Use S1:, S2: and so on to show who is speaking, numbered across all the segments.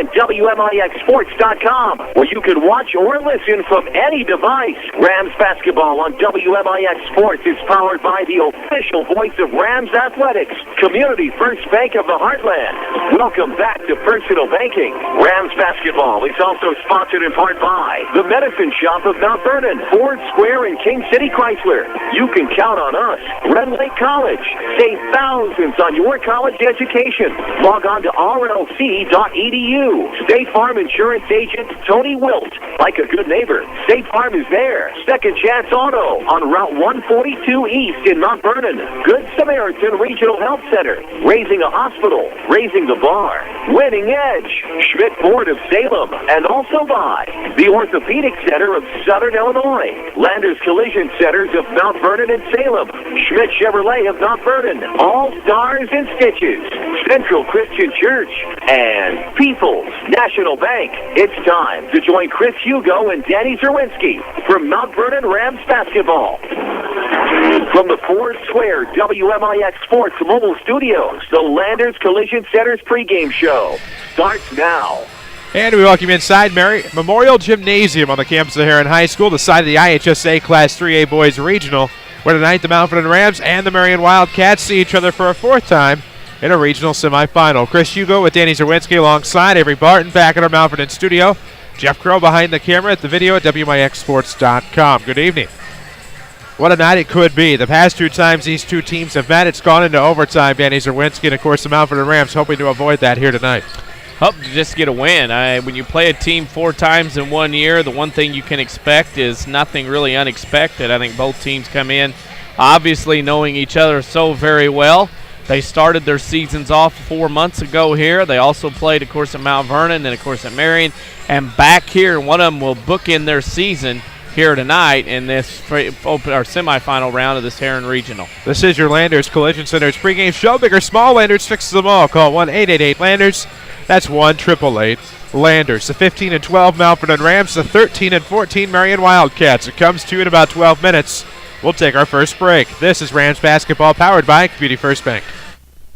S1: and WMIXSports.com, where you can watch or listen from any device. Rams basketball on WMIX Sports is powered by the official voice of Rams Athletics, Community First Bank of the Heartland. Welcome back to Personal Banking. Rams basketball is also sponsored in part by the Medicine Shop of Mount Vernon, Ford Square, and King City Chrysler. You can count on us. Red Lake College. Save thousands on your college education. Log on to rlc.edu. State Farm Insurance Agent Tony Wilt. Like a good neighbor, State Farm is there. Second Chance Auto on Route 142 East in Mount Vernon. Good Samaritan Regional Health Center. Raising a hospital. Raising the bar. Winning Edge. Schmidt Ford of Salem. And also by the Orthopedic Center of Southern Illinois. Landers Collision Centers of Mount Vernon and Salem. Schmidt Chevrolet of Mount Vernon. All Stars and Stitches. Central Christian Church. And People's National Bank. It's time to join Chris Hugo and Danny Czerwinski from Mount Vernon Rams basketball. From the Ford Square WMIX Sports Mobile Studios, the Landers Collision Center's pregame show starts now.
S2: And we welcome you inside Memorial Gymnasium on the campus of Herrin High School, the side of the IHSA Class 3A Boys Regional, where tonight the Mount Vernon Rams and the Marion Wildcats see each other for a fourth time in a regional semifinal. Chris Hugo with Danny Czerwinski alongside Avery Barton back at our Mount Vernon studio. Jeff Crow behind the camera at the video at WMIXSports.com. Good evening. What a night it could be. The past two times these two teams have met, it's gone into overtime. Danny Czerwinski and, of course, the Mount Vernon Rams hoping to avoid that here tonight.
S3: Hope to just get a win. When you play a team 4 times in 1 year, the one thing you can expect is nothing really unexpected. I think both teams come in obviously knowing each other so very well. They started their seasons off 4 months ago here. They also played, of course, at Mount Vernon and, of course, at Marion. And back here, one of them will bookend their season here tonight in this semifinal round of this Herrin Regional.
S2: This is your Landers Collision Center's pregame show. Big or small, Landers fixes them all. Call 1-888-LANDERS. That's 1-888-LANDERS. The 15-12 Mount Vernon Rams, the 13-14 Marion Wildcats. It comes to you in about 12 minutes. We'll take our first break. This is Rams basketball powered by Community First Bank.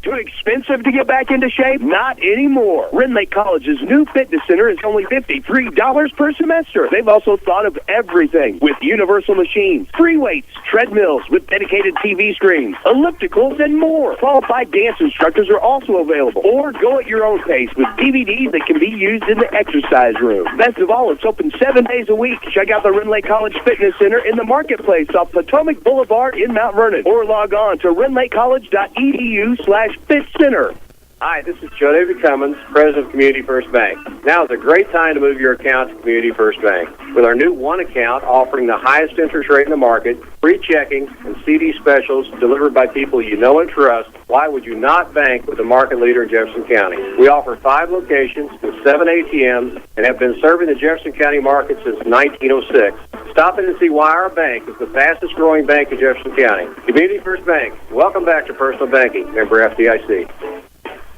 S1: Too expensive to get back into shape? Not anymore. Red Lake College's new fitness center is only $53 per semester. They've also thought of everything with universal machines, free weights, treadmills with dedicated TV screens, ellipticals, and more. Qualified dance instructors are also available. Or go at your own pace with DVDs that can be used in the exercise room. Best of all, it's open 7 days a week. Check out the Red Lake College Fitness Center in the Marketplace off Potomac Boulevard in Mount Vernon. Or log on to redlakecollege.edu/Fit Center.
S4: Hi, this is Joe David Cummins, President of Community First Bank. Now is a great time to move your account to Community First Bank. With our new One account offering the highest interest rate in the market, free checking, and CD specials delivered by people you know and trust, why would you not bank with the market leader in Jefferson County? We offer 5 locations with 7 ATMs and have been serving the Jefferson County market since 1906. Stop in and see why our bank is the fastest growing bank in Jefferson County. Community First Bank. Welcome back to Personal Banking. Member FDIC.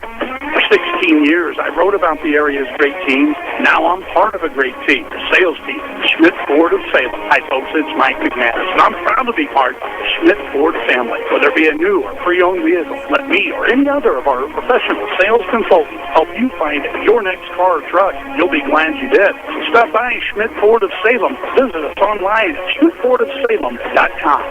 S5: For 16 years, I wrote about the area's great teams. Now I'm part of a great team, the sales team, Schmidt Ford of Salem. Hi, folks, it's Mike McManus, and I'm proud to be part of the Schmidt Ford family. Whether it be a new or pre-owned vehicle, let me or any other of our professional sales consultants help you find your next car or truck. You'll be glad you did. So stop by Schmidt Ford of Salem. Visit us online at schmidtfordofsalem.com.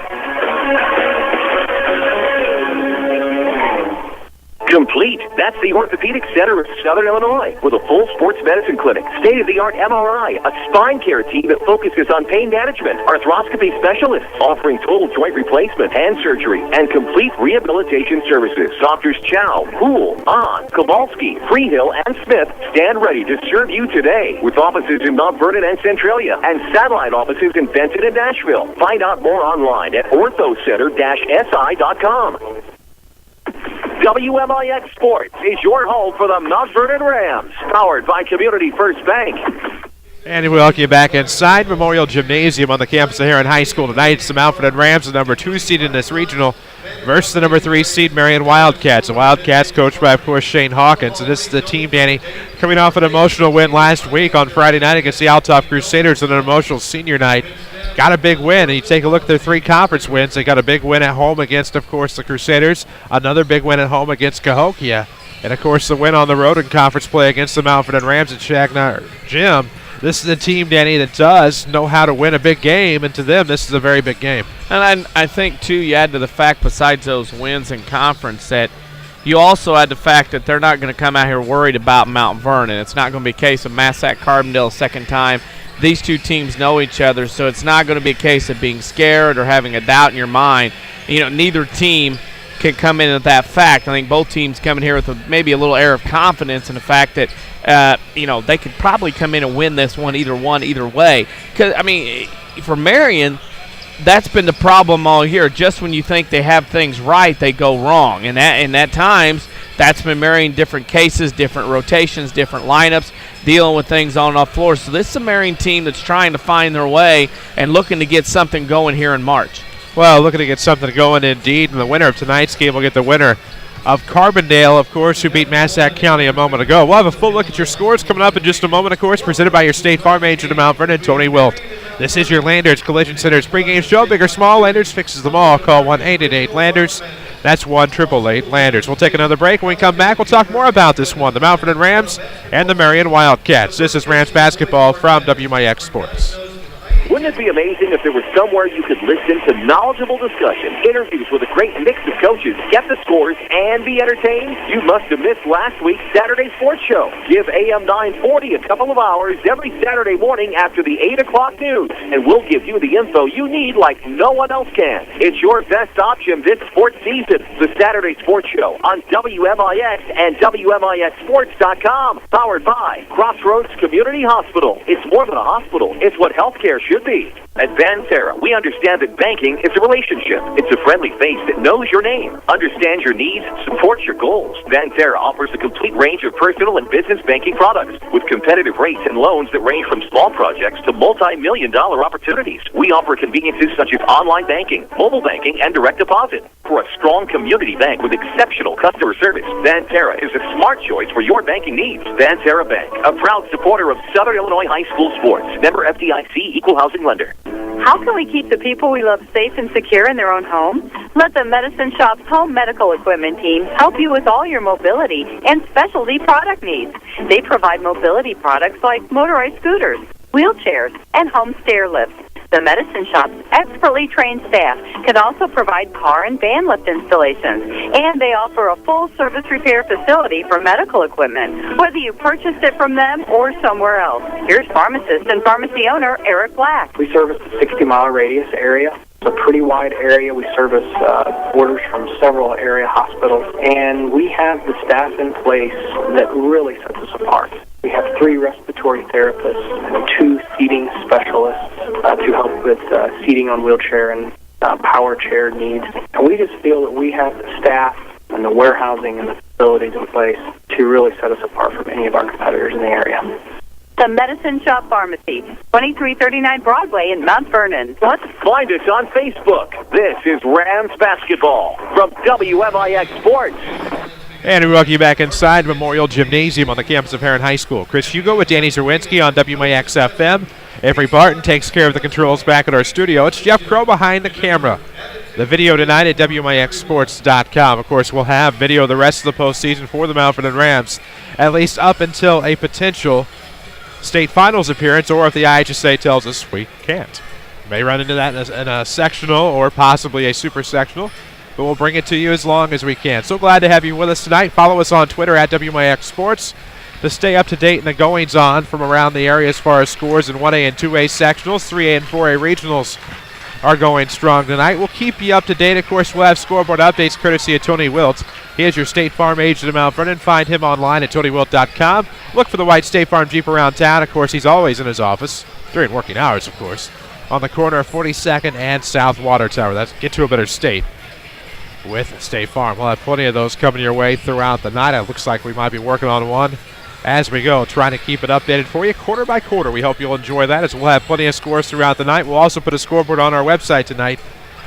S1: Complete. That's the Orthopedic Center of Southern Illinois with a full sports medicine clinic, state-of-the-art MRI, a spine care team that focuses on pain management, arthroscopy specialists offering total joint replacement, hand surgery, and complete rehabilitation services. Doctors Chow, Poole, Ahn, Kowalski, Freehill, and Smith stand ready to serve you today with offices in Mount Vernon and Centralia and satellite offices in Benton and Nashville. Find out more online at orthocenter-si.com. WMIX Sports is your home for the Mount Vernon Rams, powered by Community First Bank.
S2: And we welcome you back inside Memorial Gymnasium on the campus of Herrin High School tonight. It's the Mount Vernon Rams, the number 2 seed in this regional, versus the number 3 seed Marion Wildcats. The Wildcats coached by, of course, Shane Hawkins. And this is the team, Danny, coming off an emotional win last week on Friday night against the Altop Crusaders on an emotional senior night. Got a big win, and you take a look at their 3 conference wins. They got a big win at home against, of course, the Crusaders, another big win at home against Cahokia. And, of course, the win on the road in conference play against the Mount Vernon Rams at Shagnar Gym. This is a team, Danny, that does know how to win a big game, and to them, this is a very big game.
S3: And I think, too, you add to the fact, besides those wins in conference, that you also add the fact that they're not going to come out here worried about Mount Vernon. It's not going to be a case of Massac Carbondale a second time. These two teams know each other, so it's not going to be a case of being scared or having a doubt in your mind. You know, neither team can come in with that fact. I think both teams come in here with maybe a little air of confidence in the fact that, they could probably come in and win this one either way. Because, I mean, for Marion, that's been the problem all year. Just when you think they have things right, they go wrong. And at times, that's been Marion different cases, different rotations, different lineups, dealing with things on and off floor. So this is a Marion team that's trying to find their way and looking to get something going here in March.
S2: Well, looking to get something going indeed. And the winner of tonight's game will get the winner of Carbondale, of course, who beat Massac County a moment ago. We'll have a full look at your scores coming up in just a moment, of course, presented by your State Farm agent of Mount Vernon, Tony Wilt. This is your Landers Collision Center's pregame show. Big or small, Landers fixes them all. Call 1-888-LANDERS. That's 1-888-LANDERS. We'll take another break. When we come back, we'll talk more about this one, the Mount Vernon Rams and the Marion Wildcats. This is Rams basketball from WMIX Sports.
S1: Wouldn't it be amazing if there was somewhere you could listen to knowledgeable discussion, interviews with a great mix of coaches, get the scores, and be entertained? You must have missed last week's Saturday Sports Show. Give AM 940 a couple of hours every Saturday morning after the 8 o'clock news, and we'll give you the info you need like no one else can. It's your best option this sports season. The Saturday Sports Show on WMIX and WMIXsports.com. Powered by Crossroads Community Hospital. It's more than a hospital. It's what healthcare should be. At Banterra, we understand that banking is a relationship. It's a friendly face that knows your name, understands your needs, supports your goals. Banterra offers a complete range of personal and business banking products with competitive rates and loans that range from small projects to multi-million-dollar opportunities. We offer conveniences such as online banking, mobile banking, and direct deposit. For a strong community bank with exceptional customer service, Banterra is a smart choice for your banking needs. Banterra Bank, a proud supporter of Southern Illinois High School sports. Member FDIC, Equal Housing Lender.
S6: How can we keep the people we love safe and secure in their own homes? Let the Medicine Shop's home medical equipment team help you with all your mobility and specialty product needs. They provide mobility products like motorized scooters, wheelchairs, and home stair lifts. The Medicine Shop's expertly trained staff can also provide car and van lift installations, and they offer a full-service repair facility for medical equipment, whether you purchased it from them or somewhere else. Here's pharmacist and pharmacy owner Eric Black.
S7: We service the 60-mile radius area. It's a pretty wide area. We service orders from several area hospitals, and we have the staff in place that really sets us apart. We have 3 respiratory therapists and 2 seating specialists to help with seating on wheelchair and power chair needs. And we just feel that we have the staff and the warehousing and the facilities in place to really set us apart from any of our competitors in the area.
S6: The Medicine Shop Pharmacy, 2339 Broadway in Mount Vernon.
S1: Find us on Facebook. This is Rams basketball from WMIX Sports.
S2: And we welcome you back inside Memorial Gymnasium on the campus of Herrin High School. Chris Hugo with Danny Czerwinski on WMIX FM. Avery Barton takes care of the controls back at our studio. It's Jeff Crow behind the camera. The video tonight at WMIXsports.com. Of course, we'll have video the rest of the postseason for the Mount Vernon Rams, at least up until a potential state finals appearance, or if the IHSA tells us we can't. May run into that in a sectional or possibly a super sectional, but we'll bring it to you as long as we can. So glad to have you with us tonight. Follow us on Twitter at WMIX Sports to stay up to date in the goings-on from around the area as far as scores in 1A and 2A sectionals. 3A and 4A regionals are going strong tonight. We'll keep you up to date. Of course, we'll have scoreboard updates courtesy of Tony Wilt. He is your State Farm agent of Mount Vernon. Find him online at TonyWilt.com. Look for the white State Farm Jeep around town. Of course, he's always in his office, during working hours, of course, on the corner of 42nd and South Water Tower. That's get to a better state with State Farm. We'll have plenty of those coming your way throughout the night. It looks like we might be working on one as we go, trying to keep it updated for you quarter by quarter. We hope you'll enjoy that, as we'll have plenty of scores throughout the night. We'll also put a scoreboard on our website tonight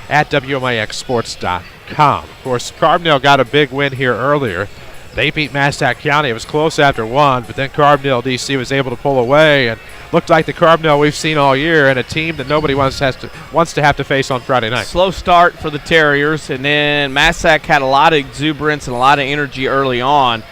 S2: at WMIXsports.com. Of course, Carbondale got a big win here earlier. They beat Massac County. It was close after one, but then Carbondale DC was able to pull away and looked like the Carbondale we've seen all year, and a team that nobody wants to have to face on Friday night.
S3: Slow start for the Terriers, and then Massac had a lot of exuberance and a lot of energy early on.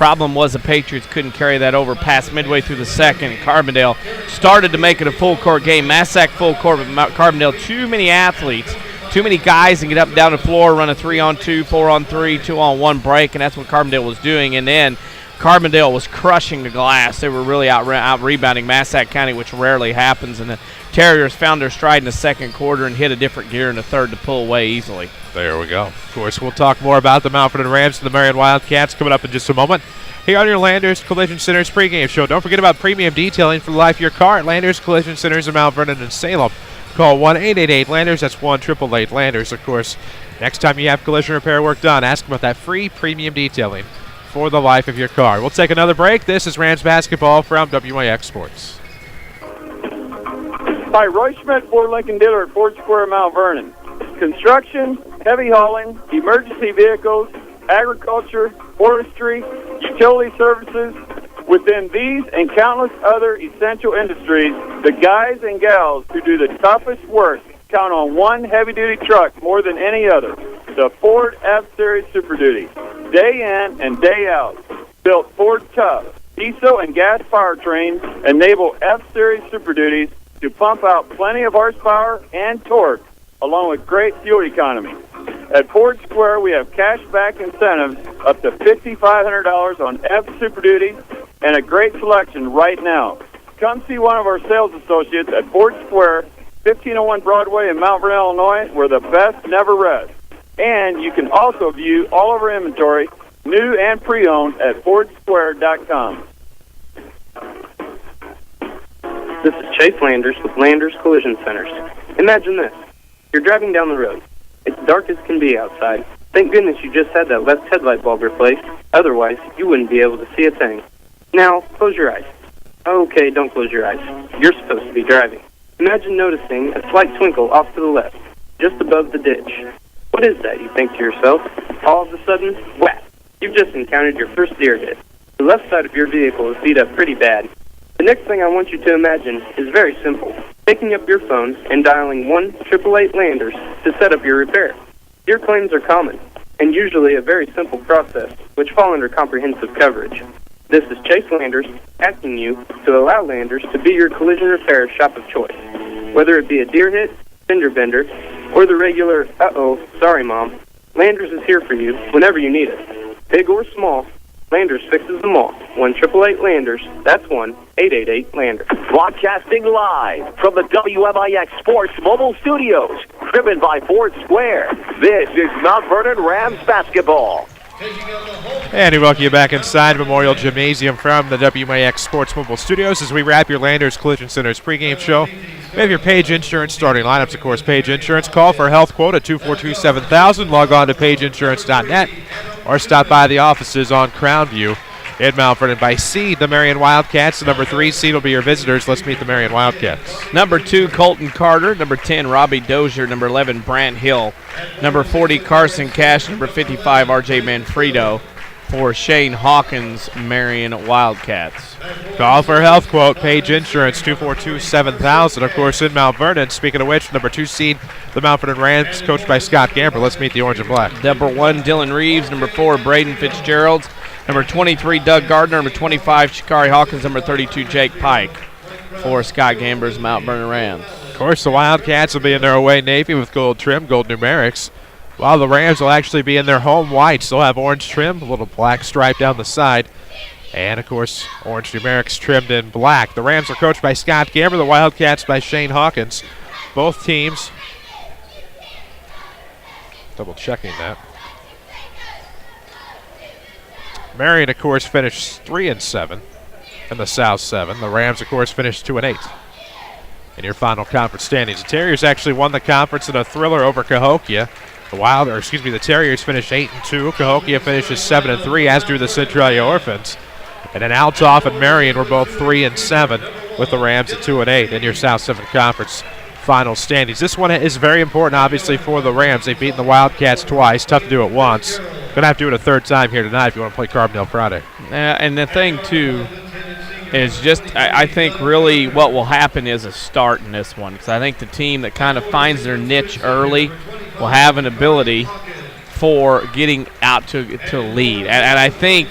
S3: Problem was the Patriots couldn't carry that over past midway through the second. Carbondale started to make it a full-court game. Massac full court, but Carbondale too many athletes, too many guys, and get up and down the floor, run a 3-on-2, 4-on-3, 2-on-1 break, and that's what Carbondale was doing. And then Carbondale was crushing the glass. They were really out rebounding Massac County, which rarely happens. And the Terriers found their stride in the second quarter and hit a different gear in the third to pull away easily.
S2: There we go. Of course, we'll talk more about the Mount Vernon Rams and the Marion Wildcats coming up in just a moment. Here on your Landers Collision Center's pregame show. Don't forget about premium detailing for the life of your car at Landers Collision Centers in Mount Vernon and Salem. Call 1-888-LANDERS. That's 1-888-LANDERS. Of course, next time you have collision repair work done, ask about that free premium detailing for the life of your car. We'll take another break. This is Rams basketball from WMIX Sports.
S8: Hi, Roy Schmidt, Ford Lincoln dealer at Ford Square, Mount Vernon. Construction, heavy hauling, emergency vehicles, agriculture, forestry, utility services. Within these and countless other essential industries, the guys and gals who do the toughest work count on one heavy-duty truck more than any other, the Ford F-Series Super Duty. Day in and day out, built Ford tough, diesel and gas powertrains enable F-Series Super Duties to pump out plenty of horsepower and torque, along with great fuel economy. At Ford Square, we have cash-back incentives up to $5,500 on F Super Duty and a great selection right now. Come see one of our sales associates at Ford Square, 1501 Broadway in Mount Vernon, Illinois, where the best never rests. And you can also view all of our inventory, new and pre-owned, at FordSquare.com.
S9: This is Chase Landers with Landers Collision Centers. Imagine this. You're driving down the road. It's dark as can be outside. Thank goodness you just had that left headlight bulb replaced. Otherwise, you wouldn't be able to see a thing. Now, close your eyes. Okay, don't close your eyes. You're supposed to be driving. Imagine noticing a slight twinkle off to the left, just above the ditch. What is that, you think to yourself? All of a sudden, whack! You've just encountered your first deer hit. The left side of your vehicle is beat up pretty bad. The next thing I want you to imagine is very simple. Picking up your phone and dialing 1-888-LANDERS to set up your repair. Deer claims are common, and usually a very simple process, which fall under comprehensive coverage. This is Chase Landers asking you to allow Landers to be your collision repair shop of choice. Whether it be a deer hit, fender bender, or the regular, uh-oh, sorry mom, Landers is here for you whenever you need it. Big or small, Landers fixes them all. 1-888-LANDERS. That's 1-888-LANDERS.
S1: Broadcasting live from the WMIX Sports Mobile Studios, driven by Ford Square. This is Mount Vernon Rams basketball.
S2: And we welcome you back inside Memorial Gymnasium from the WMIX Sports Mobile Studios as we wrap your Landers Collision Center's pregame show. We have your Page Insurance starting lineups, of course. Page Insurance, call for a health quote at 242-7000. Log on to pageinsurance.net or stop by the offices on Crown View in Mount Vernon. By seed, the Marion Wildcats. The number 3 seed will be your visitors. Let's meet the Marion Wildcats.
S3: Number 2, Colton Carter. Number 10, Robbie Dozier. Number 11, Brant Hill. Number 40, Carson Cash. Number 55, R.J. Manfredo for Shane Hawkins' Marion Wildcats.
S2: Call for a health quote. Page Insurance, 242-7000. Of course, in Mount Vernon. Speaking of which, number 2 seed, the Mount Vernon Rams, coached by Scott Gamber. Let's meet the Orange and Black.
S3: Number 1, Dylan Reeves. Number 4, Braden Fitzgerald. Number 23, Doug Gardner. Number 25, Shikari Hawkins. Number 32, Jake Pike for Scott Gamber's Mount Vernon Rams.
S2: Of course, the Wildcats will be in their away navy with gold trim, gold numerics, while the Rams will actually be in their home whites. They'll have orange trim, a little black stripe down the side, and, of course, orange numerics trimmed in black. The Rams are coached by Scott Gamber, the Wildcats by Shane Hawkins. Both teams, double-checking that. Marion, of course, finished 3-7 in the South 7. The Rams, of course, finished 2-8 in your final conference standings. The Terriers actually won the conference in a thriller over Cahokia. The Terriers finished 8-2. Cahokia finishes 7-3, as do the Centralia Orphans. And then Althoff and Marion were both 3-7, with the Rams at 2-8 in your South 7 conference final standings. This one is very important, obviously, for the Rams. They've beaten the Wildcats twice. Tough to do it once. Going to have to do it a third time here tonight if you want to play Carbondale Friday.
S3: And the thing, too, is just I think really what will happen is a start in this one, because I think the team that kind of finds their niche early will have an ability for getting out to lead. And I think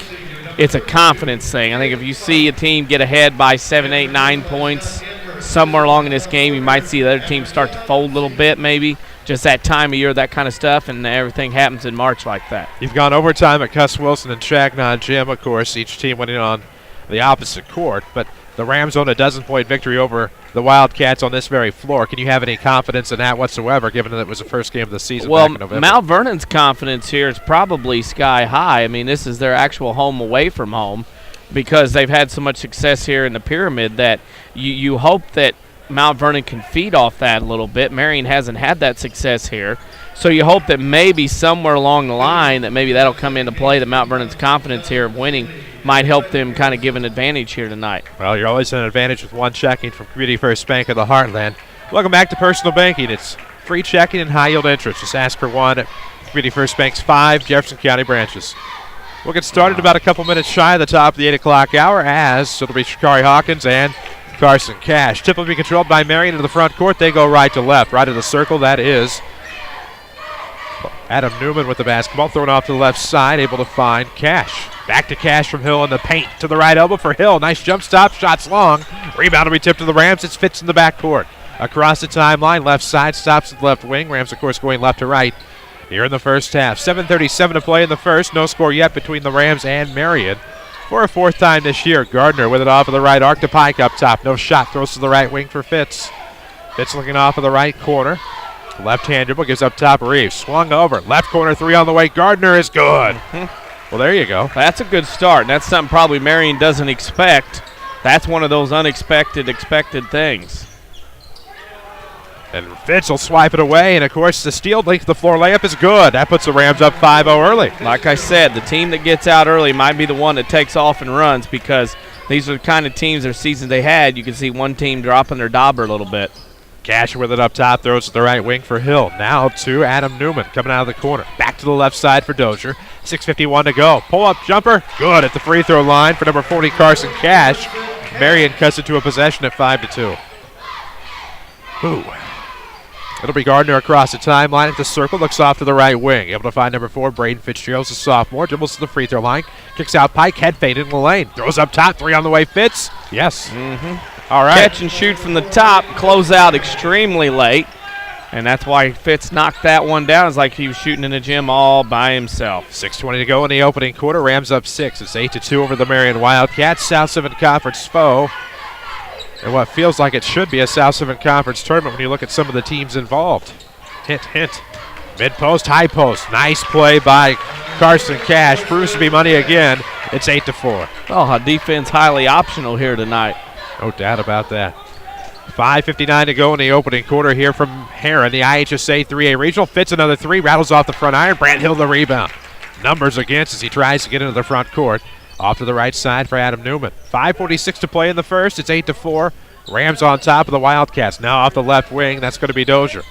S3: it's a confidence thing. I think if you see a team get ahead by 7, 8, 9 points somewhere along in this game, you might see the other team start to fold a little bit maybe. Just that time of year, that kind of stuff, and everything happens in March like that.
S2: You've gone overtime at Cuss Wilson and Chagnon Gym, of course, each team winning on the opposite court, but the Rams own a dozen-point victory over the Wildcats on this very floor. Can you have any confidence in that whatsoever, given that it was the first game of the season back in November?
S3: Mount Vernon's confidence here is probably sky high. I mean, this is their actual home away from home because they've had so much success here in the Pyramid that you hope that Mount Vernon can feed off that a little bit. Marion hasn't had that success here. So you hope that maybe somewhere along the line that maybe that'll come into play, that Mount Vernon's confidence here of winning might help them kind of give an advantage here tonight.
S2: Well, you're always an advantage with one checking from Community First Bank of the Heartland. Welcome back to Personal Banking. It's free checking and high-yield interest. Just ask for one at Community First Bank's 5 Jefferson County branches. We'll get started about a couple minutes shy of the top of the 8 o'clock hour as it'll be Shakari Hawkins and Carson Cash. Tip will be controlled by Marion to the front court. They go right to left. Right of the circle, that is Adam Newman with the basketball. Thrown off to the left side, able to find Cash. Back to Cash from Hill in the paint. To the right elbow for Hill. Nice jump stop. Shots long. Rebound will be tipped to the Rams. It fits in the backcourt. Across the timeline, left side, stops at the left wing. Rams, of course, going left to right here in the first half. 7:37 to play in the first. No score yet between the Rams and Marion. For a fourth time this year, Gardner with it off of the right arc to Pike up top. No shot. Throws to the right wing for Fitz. Fitz looking off of the right corner. Left-hand dribble gives up top Reeves. Swung over. Left corner three on the way. Gardner is good. Well, there you go.
S3: That's a good start. And that's something probably Marion doesn't expect. That's one of those expected things.
S2: And Fitz will swipe it away, and of course the steal length of the floor layup is good. That puts the Rams up 5-0 early.
S3: Like I said, the team that gets out early might be the one that takes off and runs because these are the kind of teams their seasons they had. You can see one team dropping their dauber a little bit.
S2: Cash with it up top, throws to the right wing for Hill. Now to Adam Newman coming out of the corner. Back to the left side for Dozier. 6:51 to go. Pull-up jumper, good at the free throw line for number 40, Carson Cash. Marion cuts it to a possession at 5-2. Ooh. It'll be Gardner across the timeline at the circle. Looks off to the right wing. Able to find number 4, Braden Fitzgerald's a sophomore. Dribbles to the free throw line. Kicks out Pike. Head fade in the lane. Throws up top. 3 on the way. Fitz. Yes. All right.
S3: Catch and shoot from the top. Close out extremely late. And that's why Fitz knocked that one down. It's like he was shooting in the gym all by himself.
S2: 6:20 to go in the opening quarter. Rams up 6. It's 8-2 over the Marion Wildcats. South 7 Conference foe. And what feels like it should be a South 7 Conference tournament when you look at some of the teams involved. Hint, hint. Mid-post, high post. Nice play by Carson Cash. Proves to be money again. It's 8-4.
S3: Oh, defense highly optional here tonight.
S2: No doubt about that. 5:59 to go in the opening quarter here from Herrin. The IHSA 3A Regional. Fits another 3. Rattles off the front iron. Brant Hill the rebound. Numbers against as he tries to get into the front court. Off to the right side for Adam Newman. 5:46 to play in the first. It's 8-4. Rams on top of the Wildcats. Now off the left wing. That's going to be Dozier.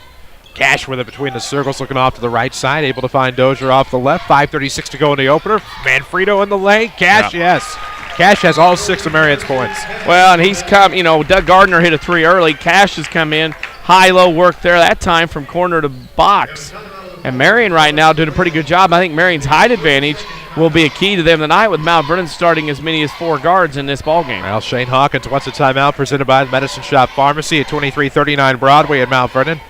S2: Cash with it between the circles, looking off to the right side. Able to find Dozier off the left. 5:36 to go in the opener. Manfredo in the lane. Cash, yes. Cash has all 6 of Marion's points.
S3: Well, and he's come, Doug Gardner hit a 3 early. Cash has come in. High-low work there that time from corner to box. And Marion right now doing a pretty good job. I think Marion's height advantage will be a key to them tonight with Mount Vernon starting as many as 4 guards in this ballgame.
S2: Well, Shane Hawkins wants a timeout presented by the Medicine Shop Pharmacy at 2339 Broadway in Mount Vernon.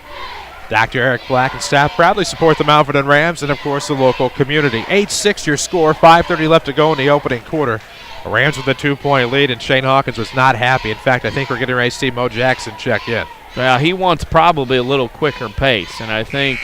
S2: Dr. Eric Black and staff proudly support the Mount Vernon Rams and, of course, the local community. 8-6 your score, 5:30 left to go in the opening quarter. The Rams with a 2-point lead, and Shane Hawkins was not happy. In fact, I think we're getting ready to see Mo Jackson check in.
S3: Well, he wants probably a little quicker pace, and I think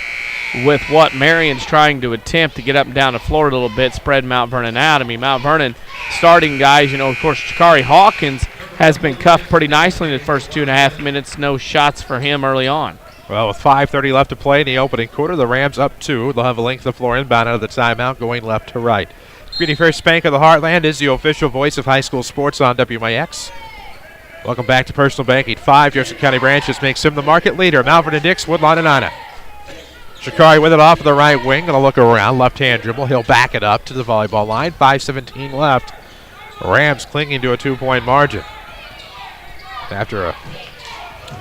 S3: with what Marion's trying to attempt to get up and down the floor a little bit, spread Mount Vernon out. I mean, Mount Vernon starting guys, of course, Shakari Hawkins has been cuffed pretty nicely in the first 2.5 minutes. No shots for him early on.
S2: Well, with 5:30 left to play in the opening quarter, the Rams up 2. They'll have a length of floor inbound out of the timeout, going left to right. Community First Bank of the Heartland is the official voice of high school sports on WMIX. Welcome back to Personal Banking. 5 Jefferson County branches makes him the market leader. Mount Vernon Dix, Woodlawn and Ina. Shakari with it off of the right wing. Going to look around. Left-hand dribble. He'll back it up to the volleyball line. 5:17 left. Rams clinging to a 2-point margin. After a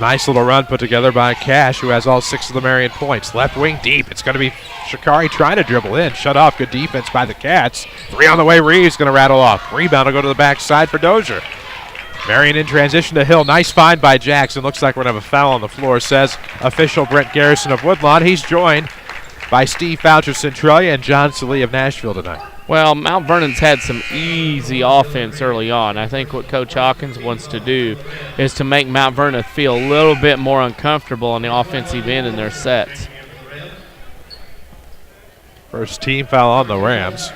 S2: nice little run put together by Cash, who has all 6 of the Marion points. Left wing deep. It's going to be Shikari trying to dribble in. Shut off. Good defense by the Cats. 3 on the way. Reeves going to rattle off. Rebound will go to the backside for Dozier. Marion in transition to Hill. Nice find by Jackson. Looks like we're going to have a foul on the floor, says official Brent Garrison of Woodlawn. He's joined by Steve Foucher of Centralia and John Salee of Nashville tonight.
S3: Well, Mount Vernon's had some easy offense early on. I think what Coach Hawkins wants to do is to make Mount Vernon feel a little bit more uncomfortable on the offensive end in their sets.
S2: First team foul on the Rams.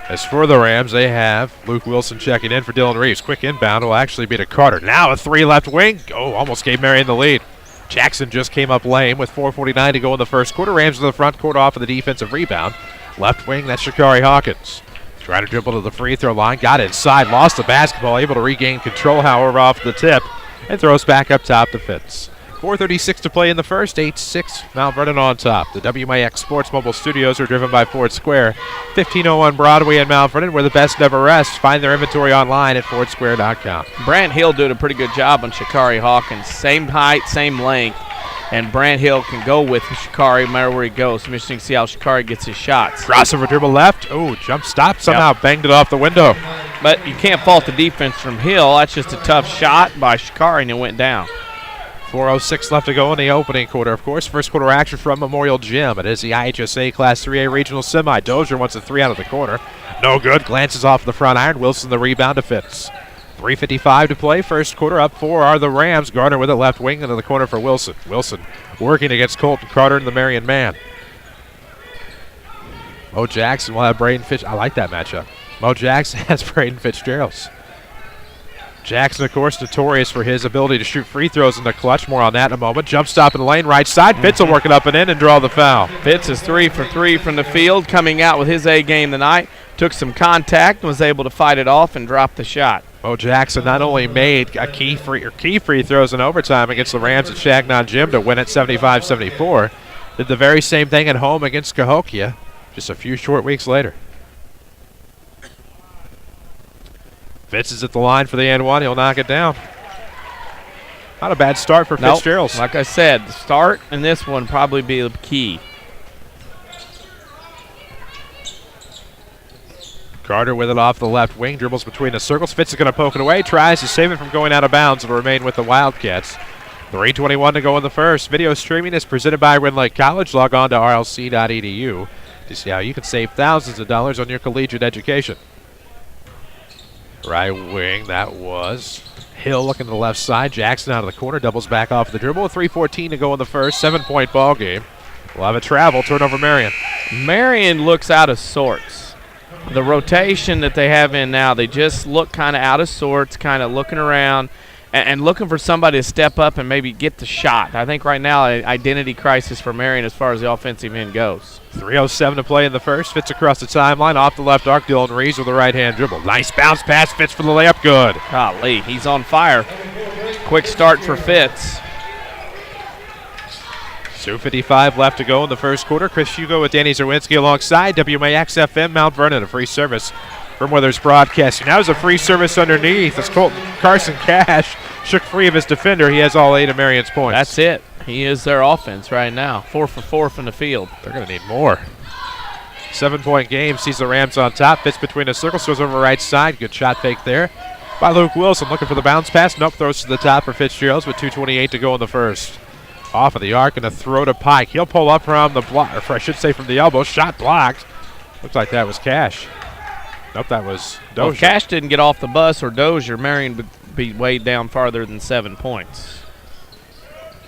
S2: As for the Rams, they have Luke Wilson checking in for Dylan Reeves. Quick inbound will actually be to Carter. Now a 3 left wing. Oh, almost gave Marion the lead. Jackson just came up lame with 4:49 to go in the first quarter. Rams to the front court off of the defensive rebound. Left wing, that's Shikari Hawkins. Trying to dribble to the free throw line. Got inside, lost the basketball. Able to regain control, however, off the tip. And throws back up top to Fitz. 4:36 to play in the first. 8-6, Mount Vernon on top. The WMIX Sports Mobile Studios are driven by Ford Square. 1501 Broadway in Mount Vernon, where the best never rests. Find their inventory online at fordsquare.com.
S3: Brant Hill doing a pretty good job on Shikari Hawkins. Same height, same length. And Brant Hill can go with Shikari no matter where he goes. I'm interesting to see how Shikari gets his shots.
S2: Crossover dribble left. Oh, jump stop. Somehow banged it off the window.
S3: But you can't fault the defense from Hill. That's just a tough shot by Shikari, and it went down.
S2: 4:06 left to go in the opening quarter, of course. First quarter action from Memorial Gym. It is the IHSA Class 3A Regional Semi. Dozier wants a 3 out of the corner. No good. Glances off the front iron. Wilson the rebound to Fitz. 3:55 to play. First quarter. Up 4 are the Rams. Garner with it left wing into the corner for Wilson. Wilson working against Colton Carter and the Marion man. Mo Jackson will have Braden Fitz. I like that matchup. Mo Jackson has Braden Fitzgerald. Jackson, of course, notorious for his ability to shoot free throws in the clutch. More on that in a moment. Jump stop in the lane, right side. Fitz will work it up and in and draw the foul.
S3: Fitz is 3 for 3 from the field, coming out with his A game tonight. Took some contact, was able to fight it off and drop the shot.
S2: Mo Jackson not only made a key free throws in overtime against the Rams at Shagnon Gym to win at 75-74, did the very same thing at home against Cahokia just a few short weeks later. Fitz is at the line for the and one. He'll knock it down. Not a bad start for Fitzgerald.
S3: Like I said, the start in this one probably be the key.
S2: Carter with it off the left wing. Dribbles between the circles. Fitz is going to poke it away. Tries to save it from going out of bounds. It'll remain with the Wildcats. 3:21 to go in the first. Video streaming is presented by Red Lake College. Log on to rlc.edu to see how you can save thousands of dollars on your collegiate education. Right wing, that was Hill looking to the left side. Jackson out of the corner, doubles back off the dribble. 3:14 to go in the first. 7-point ball game. We'll have a travel. Turnover Marion.
S3: Marion looks out of sorts. The rotation that they have in now, they just look kind of out of sorts, kind of looking around and looking for somebody to step up and maybe get the shot. I think right now an identity crisis for Marion as far as the offensive end goes.
S2: 3:07 to play in the first. Fitz across the timeline. Off the left arc. Dylan Reeves with a right-hand dribble. Nice bounce pass. Fitz for the layup. Good.
S3: Golly, he's on fire. Quick start for Fitz.
S2: 2:55 left to go in the first quarter. Chris Hugo with Danny Czerwinski alongside WMIX FM Mount Vernon. A free service from Weathers Broadcasting. Now there's a free service underneath as Carson Cash shook free of his defender. He has all 8 of Marion's points.
S3: That's it. He is their offense right now. 4 for 4 from the field.
S2: They're going to need more. 7-point game. Sees the Rams on top. Fits between the circles. Throws over right side. Good shot fake there by Luke Wilson. Looking for the bounce pass. Nope. Throws to the top for Fitzgerald with 2:28 to go in the first. Off of the arc and a throw to Pike. He'll pull up from the block, or I should say from the elbow. Shot blocked. Looks like that was Cash. Nope, that was Dozier.
S3: Well, if Cash didn't get off the bus or Dozier, Marion would be weighed down farther than 7 points.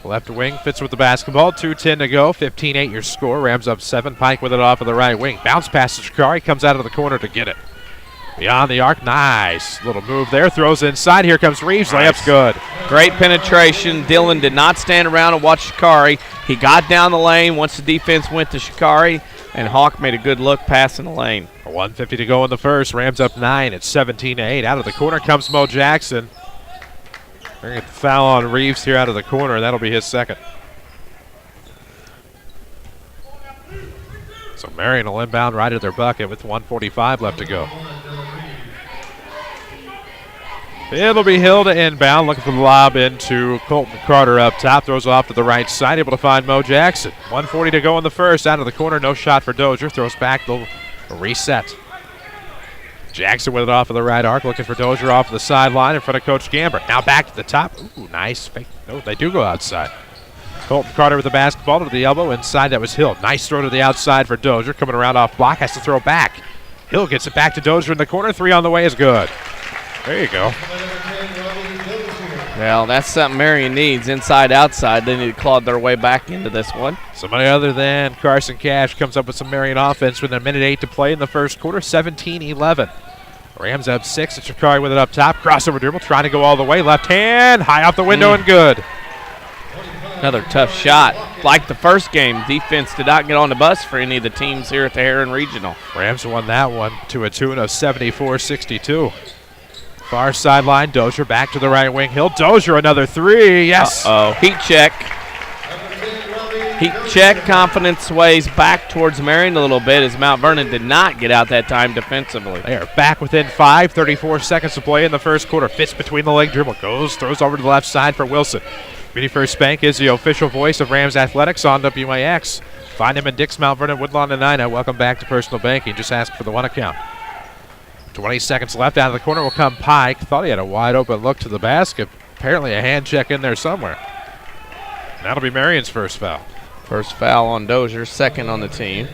S2: Left wing Fitz with the basketball. 2:10 to go. 15-8 your score. Rams up 7. Pike with it off of the right wing. Bounce pass to Shikari. Comes out of the corner to get it. Beyond the arc. Nice little move there. Throws inside. Here comes Reeves. Nice. Layup's good.
S3: Great penetration. Dylan did not stand around and watch Shikari. He got down the lane once the defense went to Shikari, and Hawk made a good look passing the lane.
S2: 1:50 to go in the first. Rams up 9. It's 17-8. Out of the corner comes Mo Jackson. They're going to foul on Reeves here out of the corner. That'll be his second. So Marion will inbound right at their bucket with 1:45 left to go. It'll be Hill to inbound, looking for the lob into Colton Carter up top. Throws off to the right side, able to find Mo Jackson. 1:40 to go in the first. Out of the corner, no shot for Dozier. Throws back, they'll reset. Jackson with it off of the right arc, looking for Dozier off of the sideline in front of Coach Gamber. Now back to the top. Ooh, nice fake. No, they do go outside. Colton Carter with the basketball to the elbow. Inside, that was Hill. Nice throw to the outside for Dozier. Coming around off block, has to throw back. Hill gets it back to Dozier in the corner. 3 on the way is good. There you go.
S3: Well, that's something Marion needs. Inside, outside. They need to claw their way back into this one.
S2: Somebody other than Carson Cash comes up with some Marion offense with 1:08 to play in the first quarter. 17-11. Rams up 6. Chikari with it up top. Crossover dribble, trying to go all the way. Left hand, high off the window and good.
S3: Another tough shot. Like the first game, defense did not get on the bus for any of the teams here at the Herrin Regional.
S2: Rams won that one to a tune of 74-62. Far sideline, Dozier back to the right wing. Hill, Dozier, another 3, yes.
S3: Heat check. Heat check, confidence sways back towards Marion a little bit as Mount Vernon did not get out that time defensively.
S2: They are back within 5, 34 seconds to play in the first quarter. Fitz between the leg dribble, goes, throws over to the left side for Wilson. Community First Bank is the official voice of Rams Athletics on WMIX. Find him in Dix, Mount Vernon, Woodlawn, and Nina. Welcome back to Personal Banking. Just ask for the one account. 20 seconds left. Out of the corner will come Pike. Thought he had a wide open look to the basket. Apparently a hand check in there somewhere. That'll be Marion's first foul.
S3: First foul on Dozier, second on the team.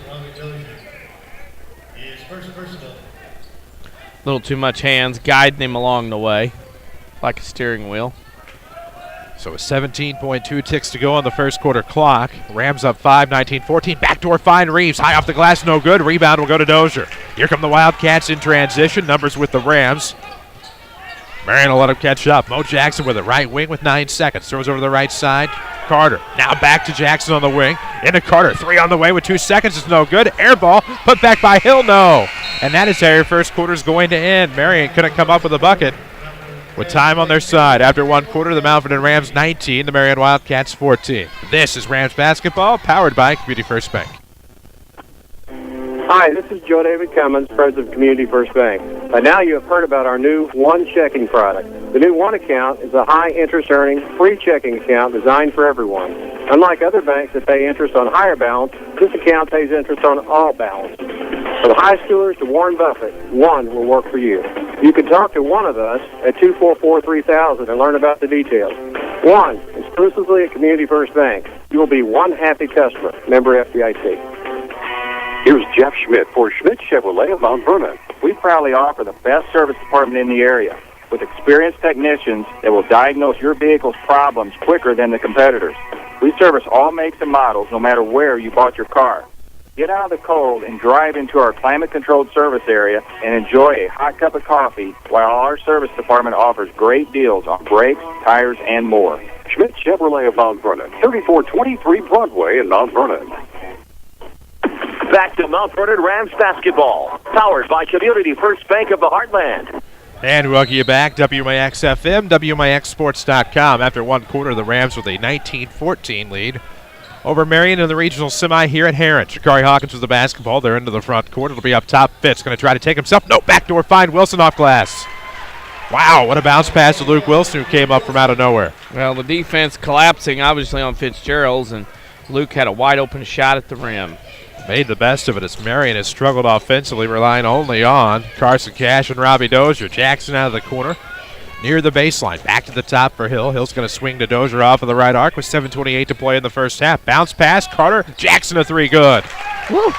S3: A little too much hands, guiding him along the way like a steering wheel.
S2: So 17.2 ticks to go on the first quarter clock. Rams up 5, 19-14. Backdoor find Reeves. High off the glass, no good. Rebound will go to Dozier. Here come the Wildcats in transition. Numbers with the Rams. Marion will let him catch up. Mo Jackson with it. Right wing with 9 seconds. Throws over the right side. Carter. Now back to Jackson on the wing. Into Carter. 3 on the way with 2 seconds. It's no good. Air ball. Put back by Hill. No. And that is how your first quarter is going to end. Marion couldn't come up with a bucket. With time on their side, after 1 quarter, the Mount Vernon Rams 19, the Marion Wildcats 14. This is Rams basketball, powered by Community First Bank.
S4: Hi, this is Joe David Cummins, President of Community First Bank. By now you have heard about our new One Checking product. The new One Account is a high-interest earning, free checking account designed for everyone. Unlike other banks that pay interest on higher balance, this account pays interest on all balance. From high schoolers to Warren Buffett, One will work for you. You can talk to one of us at 244-3000 and learn about the details. One, exclusively at Community First Bank. You will be one happy customer. Member FDIC.
S1: Here's Jeff Schmidt for Schmidt Chevrolet of Mount Vernon.
S10: We proudly offer the best service department in the area with experienced technicians that will diagnose your vehicle's problems quicker than the competitors. We service all makes and models no matter where you bought your car. Get out of the cold and drive into our climate-controlled service area and enjoy a hot cup of coffee while our service department offers great deals on brakes, tires, and more.
S1: Schmidt Chevrolet of Mount Vernon, 3423 Broadway in Mount Vernon. Back to Mount Vernon Rams basketball, powered by Community First Bank of the Heartland.
S2: And we welcome you back, WMIX FM, WMIXsports.com. After 1 quarter, the Rams with a 19-14 lead over Marion in the regional semi here at Herrin. Shakari Hawkins with the basketball. They're into the front court. It'll be up top. Fitz going to try to take himself. No, backdoor find. Wilson off glass. Wow, what a bounce pass to Luke Wilson, who came up from out of nowhere.
S3: Well, the defense collapsing, obviously, on Fitzgerald's, and Luke had a wide-open shot at the rim.
S2: Made the best of it as Marion has struggled offensively, relying only on Carson Cash and Robbie Dozier. Jackson out of the corner, near the baseline. Back to the top for Hill. Hill's going to swing to Dozier off of the right arc with 7:28 to play in the first half. Bounce pass, Carter. Jackson a 3, good.
S3: Woo.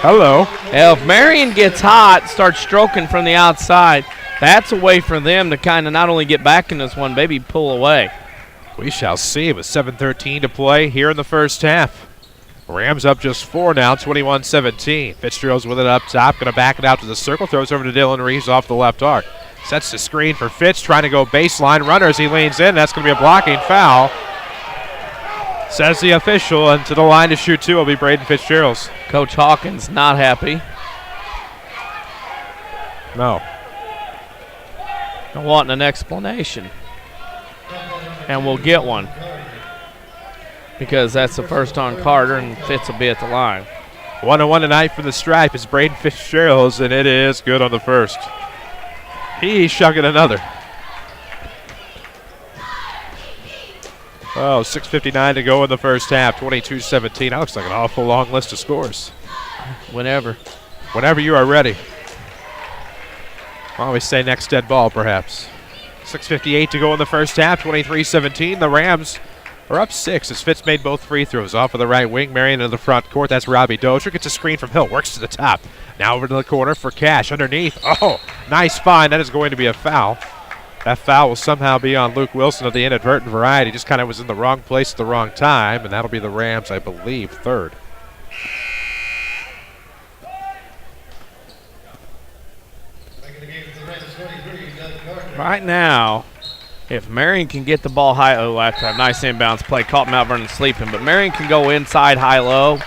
S2: Hello.
S3: Well, if Marion gets hot, starts stroking from the outside, that's a way for them to kind of not only get back in this one, maybe pull away.
S2: We shall see with 7:13 to play here in the first half. Rams up just 4 now, 21-17. Fitzgerald's with it up top, going to back it out to the circle, throws over to Dylan Reeves off the left arc. Sets the screen for Fitz, trying to go baseline runner as he leans in. That's going to be a blocking foul, says the official, and to the line to shoot 2 will be Braden Fitzgerald's.
S3: Coach Hawkins not happy.
S2: No.
S3: I'm wanting an explanation. And we'll get one, because that's the first on Carter, and Fitz will be at the line.
S2: 1-1 tonight from the stripe is Braden Fitzgerald's, and it is good on the first. He's shucking another. Oh, 6:59 to go in the first half, 22-17. That looks like an awful long list of scores.
S3: Whenever
S2: you are ready. Why don't we say next dead ball, perhaps. 6:58 to go in the first half, 23-17. The Rams are up 6 as Fitz made both free throws. Off of the right wing, Marion into the front court. That's Robbie Dozier. Gets a screen from Hill, works to the top. Now over to the corner for Cash underneath. Oh, nice find. That is going to be a foul. That foul will somehow be on Luke Wilson of the inadvertent variety. Just kind of was in the wrong place at the wrong time, and that'll be the Rams, I believe, third.
S3: Right now, if Marion can get the ball high, after a nice inbounds play, caught Mount Vernon sleeping, but Marion can go inside high-low.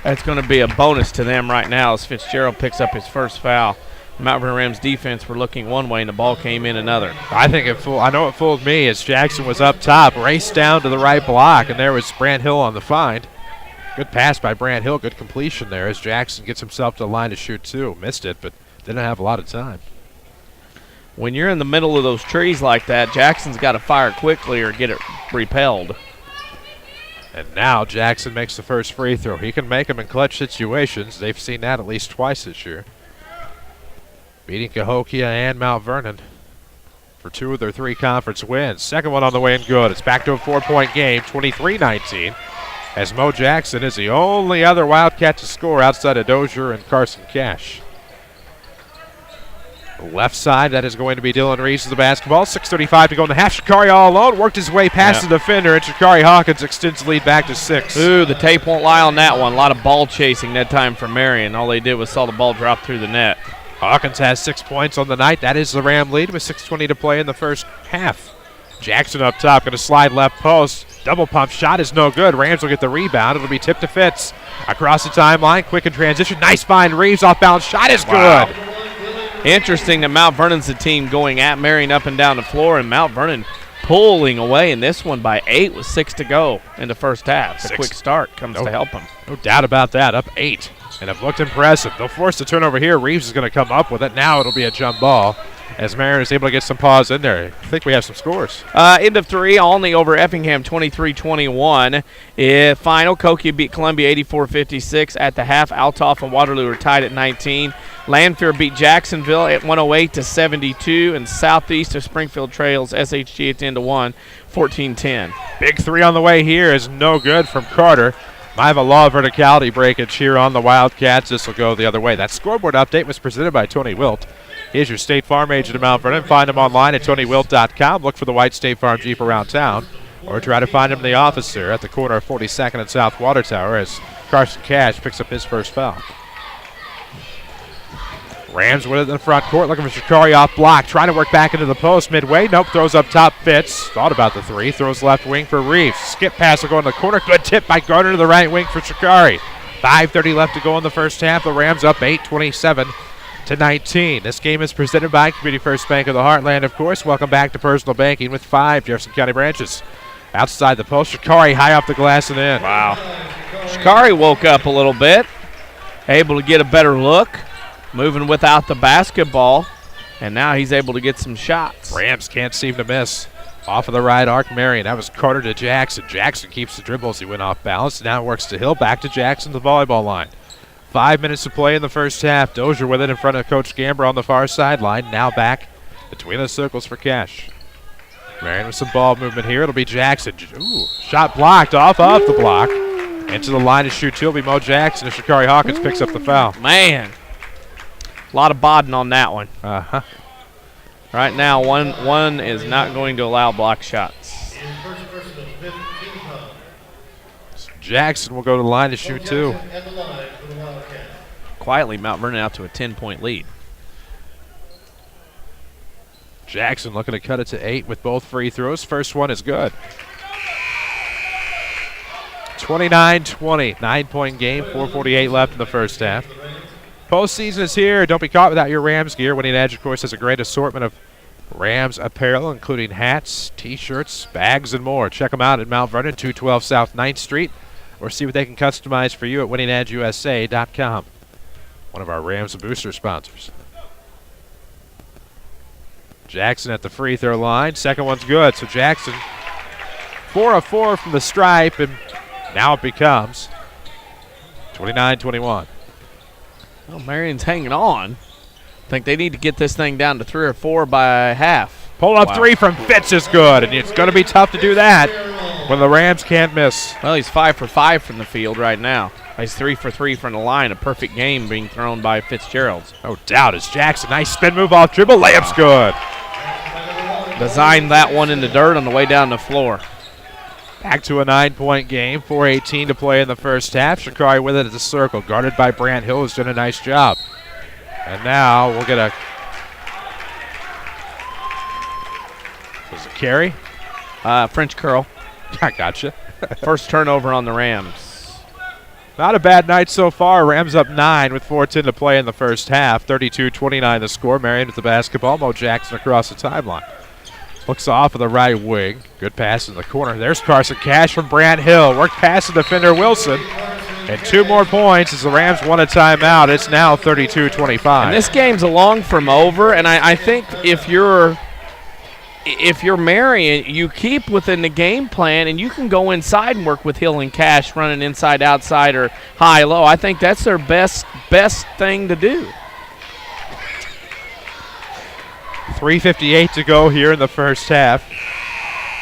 S3: That's going to be a bonus to them right now as Fitzgerald picks up his first foul. Mount Vernon Rams defense were looking one way and the ball came in another.
S2: I know it fooled me as Jackson was up top, raced down to the right block, and there was Brant Hill on the find. Good pass by Brant Hill, good completion there as Jackson gets himself to the line to shoot two. Missed it, but didn't have a lot of time.
S3: When you're in the middle of those trees like that, Jackson's got to fire quickly or get it repelled.
S2: And now Jackson makes the first free throw. He can make them in clutch situations. They've seen that at least twice this year. Beating Cahokia and Mount Vernon for 2 of their 3 conference wins. Second one on the way and good. It's back to a 4-point game, 23-19, as Mo Jackson is the only other Wildcat to score outside of Dozier and Carson Cash. Left side, that is going to be Dylan Reeves with the basketball. 6:35 to go in the half. Shikari all alone. Worked his way past the defender, and Shikari Hawkins extends the lead back to 6.
S3: Ooh, the tape won't lie on that one. A lot of ball chasing that time for Marion. All they did was saw the ball drop through the net.
S2: Hawkins has 6 points on the night. That is the Ram lead with 6:20 to play in the first half. Jackson up top, going to slide left post. Double pump shot is no good. Rams will get the rebound. It'll be tipped to Fitz. Across the timeline, quick in transition. Nice find, Reeves. Off balance shot is good.
S3: Interesting that Mount Vernon's the team going at Marion up and down the floor, and Mount Vernon pulling away in this one by 8 with 6 to go in the first half. The quick start comes to help them.
S2: No doubt about that. Up 8. And have looked impressive. They'll force the turnover here. Reeves is going to come up with it. Now it'll be a jump ball as Marion is able to get some pause in there. I think we have some scores.
S3: End of 3, Olney over Effingham 23-21. Final, Cahokia beat Columbia 84-56 at the half. Altoff and Waterloo are tied at 19. Lanphier beat Jacksonville at 108-72, and Southeast of Springfield trails SHG at 10-1, 14-10.
S2: Big 3 on the way here is no good from Carter. I have a law of verticality breakage here on the Wildcats. This will go the other way. That scoreboard update was presented by Tony Wilt. Here's your State Farm agent in Mount Vernon. Find him online at TonyWilt.com. Look for the white State Farm Jeep around town, or try to find him in the office there at the corner of 42nd and South Water Tower as Carson Cash picks up his first foul. Rams with it in the front court, looking for Shikari off block. Trying to work back into the post midway. Nope, throws up top, Fitz. Thought about the 3. Throws left wing for Reeves. Skip pass will go in the corner. Good tip by Gardner to the right wing for Shikari. 5:30 left to go in the first half. The Rams up 8, 27-19. This game is presented by Community First Bank of the Heartland, of course. Welcome back to Personal Banking with 5 Jefferson County branches. Outside the post, Shikari high off the glass and in.
S3: Wow. Shikari woke up a little bit. Able to get a better look. Moving without the basketball, and now he's able to get some shots.
S2: Rams can't seem to miss. Off of the right arc, Marion. That was Carter to Jackson. Jackson keeps the dribble as he went off balance. Now works to Hill. Back to Jackson, the volleyball line. 5 minutes to play in the first half. Dozier with it in front of Coach Gamber on the far sideline. Now back between the circles for Cash. Marion with some ball movement here. It'll be Jackson. Ooh, shot blocked off the block. Into the line to shoot two will be Mo Jackson as Shikari Hawkins picks up the foul.
S3: Man. A lot of bodding on that one.
S2: Uh-huh.
S3: Right now, one is not going to allow block shots.
S2: Jackson will go to the line to shoot 2.
S3: Quietly, Mount Vernon out to a 10-point lead.
S2: Jackson looking to cut it to 8 with both free throws. First one is good. 29-20, 9-point game, 4:48 left in the first half. Postseason is here. Don't be caught without your Rams gear. Winning Edge, of course, has a great assortment of Rams apparel, including hats, T-shirts, bags, and more. Check them out at Mount Vernon, 212 South 9th Street, or see what they can customize for you at winningedgeusa.com, one of our Rams and Booster sponsors. Jackson at the free throw line. Second one's good, so Jackson 4 of 4 from the stripe, and now it becomes 29-21.
S3: Well, Marion's hanging on. I think they need to get this thing down to 3 or 4 by half.
S2: Pull up three from Fitz is good, and it's going to be tough to do that when the Rams can't miss.
S3: Well, he's 5 for 5 from the field right now. He's 3 for 3 from the line. A perfect game being thrown by Fitzgerald's.
S2: No doubt. It's Jackson. Nice spin move off dribble. Layup's good.
S3: Designed that one in the dirt on the way down the floor.
S2: Back to a 9-point game. 4:18 to play in the first half. Shikari with it at the circle. Guarded by Brant Hill, who's done a nice job. And now we'll get a... Was it carry?
S3: French curl.
S2: I gotcha.
S3: First turnover on the Rams.
S2: Not a bad night so far. Rams up 9 with 4:10 to play in the first half. 32-29 the score. Marion with the basketball. Mo Jackson across the timeline. Looks off of the right wing. Good pass in the corner. There's Carson Cash from Brant Hill. Work past the defender Wilson. And 2 more points as the Rams won a timeout. It's now 32-25.
S3: And this game's along from over, and I think if you're Marion, you keep within the game plan, and you can go inside and work with Hill and Cash running inside, outside, or high-low. I think that's their best thing to do.
S2: 3:58 to go here in the first half.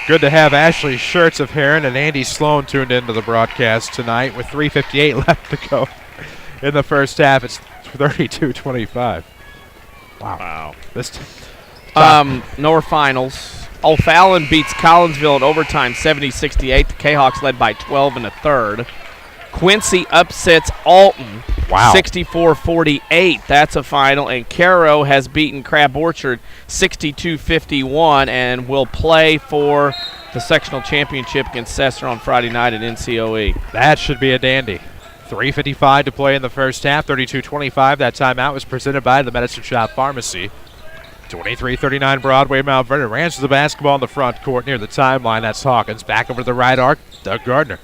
S2: Good to have Ashley Schertz of Herrin and Andy Sloan tuned into the broadcast tonight with 3:58 left to go in the first half. It's 32-25.
S3: Wow.
S2: North
S3: finals. O'Fallon beats Collinsville in overtime 70-68. The K-Hawks led by 12 in the third. Quincy upsets Alton 64-48. That's a final. And Caro has beaten Crab Orchard 62-51 and will play for the sectional championship against Cessna on Friday night at NCOE.
S2: That should be a dandy. 3:55 to play in the first half. 32-25. That timeout was presented by the Medicine Shop Pharmacy. 23-39 Broadway, Mount Vernon. Rams with the basketball in the front court near the timeline. That's Hawkins. Back over to the right arc. Doug Gardner.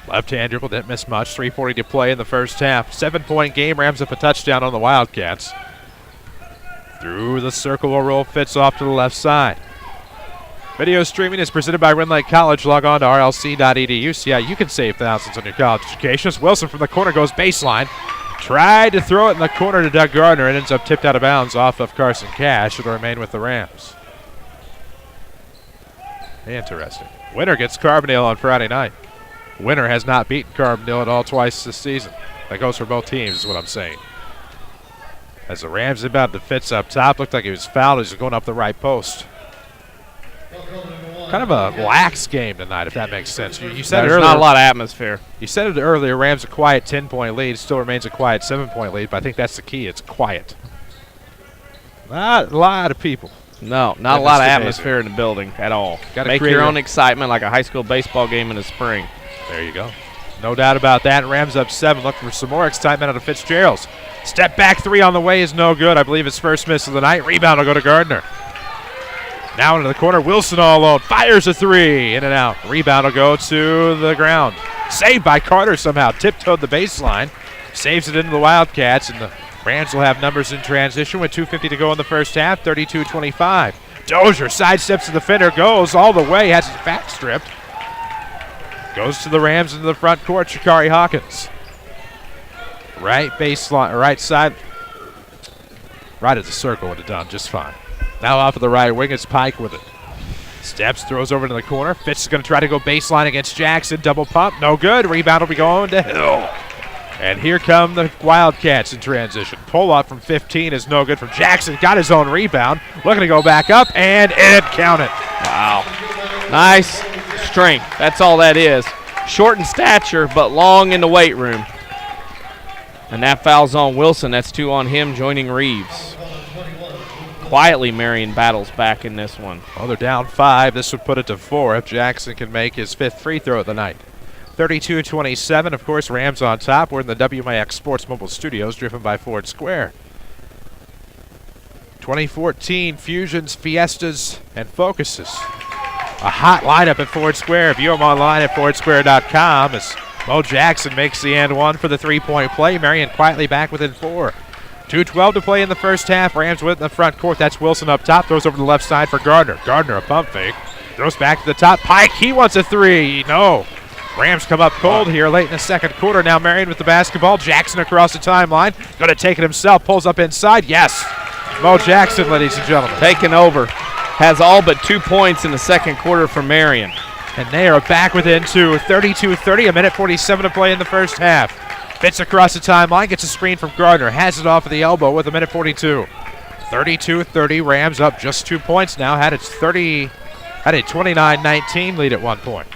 S2: Left-hand dribble. Didn't miss much. 3:40 to play in the first half. 7-point game. Rams up a touchdown on the Wildcats. Through the circle will roll Fitz off to the left side. Video streaming is presented by Rend Lake College. Log on to rlc.edu. See how you can save thousands on your college education. As Wilson from the corner goes baseline. Tried to throw it in the corner to Doug Gardner. It ends up tipped out of bounds off of Carson Cash. It'll remain with the Rams. Interesting. Winner gets Carbondale on Friday night. Winner has not beaten Carbondale at all twice this season. That goes for both teams is what I'm saying. As the Rams inbound to Fitz up top. Looked like he was fouled as he was going up the right post. Kind of a lax game tonight, if that makes sense. You said
S3: There's
S2: earlier,
S3: not a lot of atmosphere.
S2: You said it earlier, Rams a quiet 10-point lead. It still remains a quiet 7-point lead, but I think that's the key. It's quiet. Not a lot of people.
S3: No, not a lot of atmosphere in the building at all. Make your own excitement like a high school baseball game in the spring.
S2: There you go. No doubt about that. Rams up 7. Looking for some more excitement out of Fitzgerald's. Step back 3 on the way is no good. I believe his first miss of the night. Rebound will go to Gardner. Now into the corner. Wilson all alone. Fires a 3. In and out. Rebound will go to the ground. Saved by Carter somehow. Tiptoed the baseline. Saves it into the Wildcats. And the Rams will have numbers in transition with 2:50 to go in the first half. 32-25. Dozier sidesteps the defender. Goes all the way. Has his back stripped. Goes to the Rams into the front court. Shikari Hawkins. Right baseline. Right side. Right at the circle would have done just fine. Now off of the right wing, it's Pike with it. Steps, throws over to the corner. Fitz is going to try to go baseline against Jackson. Double pump, no good. Rebound will be going to Hill. And here come the Wildcats in transition. Pull-up from 15 is no good from Jackson. Got his own rebound. Looking to go back up, and it counted.
S3: Wow. Nice strength. That's all that is. Short in stature, but long in the weight room. And that foul's on Wilson. That's 2 on him, joining Reeves. Quietly, Marion battles back in this one.
S2: Well, they're down 5. This would put it to 4 if Jackson can make his 5th free throw of the night. 32-27. Of course, Rams on top. We're in the WMIX Sports Mobile Studios, driven by Ford Square. 2014 Fusions, Fiestas, and Focuses. A hot lineup at Ford Square. View them online at fordsquare.com as Mo Jackson makes the and one for the 3-point play. Marion quietly back within 4. 2:12 to play in the first half. Rams with it in the front court. That's Wilson up top. Throws over to the left side for Gardner. Gardner, a pump fake. Throws back to the top. Pike, he wants a three. No. Rams come up cold here late in the second quarter. Now Marion with the basketball. Jackson across the timeline. Going to take it himself. Pulls up inside. Yes. Mo Jackson, ladies and gentlemen.
S3: Taking over. Has all but 2 points in the second quarter for Marion.
S2: And they are back within two. 32-30. A minute 47 to play in the first half. Fitz across the timeline. Gets a screen from Gardner. Has it off of the elbow with a minute 42. 32-30. Rams up just 2 points now. Had a 29-19 lead at one point.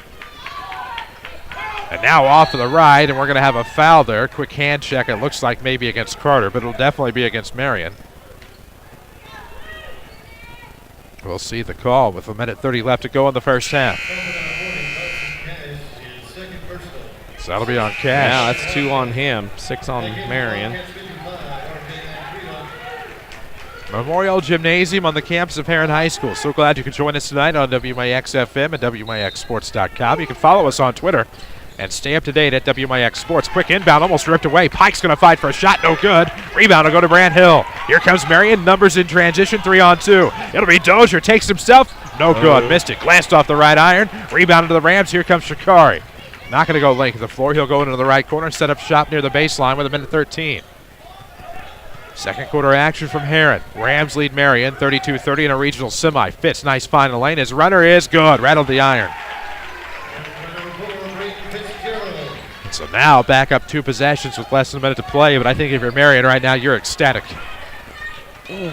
S2: And now off to the right, and we're going to have a foul there. Quick hand check. It looks like maybe against Carter, but it'll definitely be against Marion. We'll see the call with a minute 30 left to go in the first half. So that'll be on Cash.
S3: Yeah, that's 2 on him, 6 on Marion.
S2: Memorial Gymnasium on the campus of Herrin High School. So glad you could join us tonight on WMIX FM and WMIXsports.com. You can follow us on Twitter and stay up to date at WMIX Sports. Quick inbound, almost ripped away. Pike's going to fight for a shot, no good. Rebound will go to Brant Hill. Here comes Marion, numbers in transition, 3-on-2. It'll be Dozier, takes himself, no good, missed it. Glanced off the right iron, rebound to the Rams. Here comes Shikari. Not going to go length of the floor. He'll go into the right corner, set up shop near the baseline with a minute 13. Second quarter action from Herrin. Rams lead Marion 32-30 in a regional semi. Fitz, nice find in the lane. His runner is good. Rattled the iron. So now back up 2 possessions with less than a minute to play, but I think if you're Marion right now, you're ecstatic. We're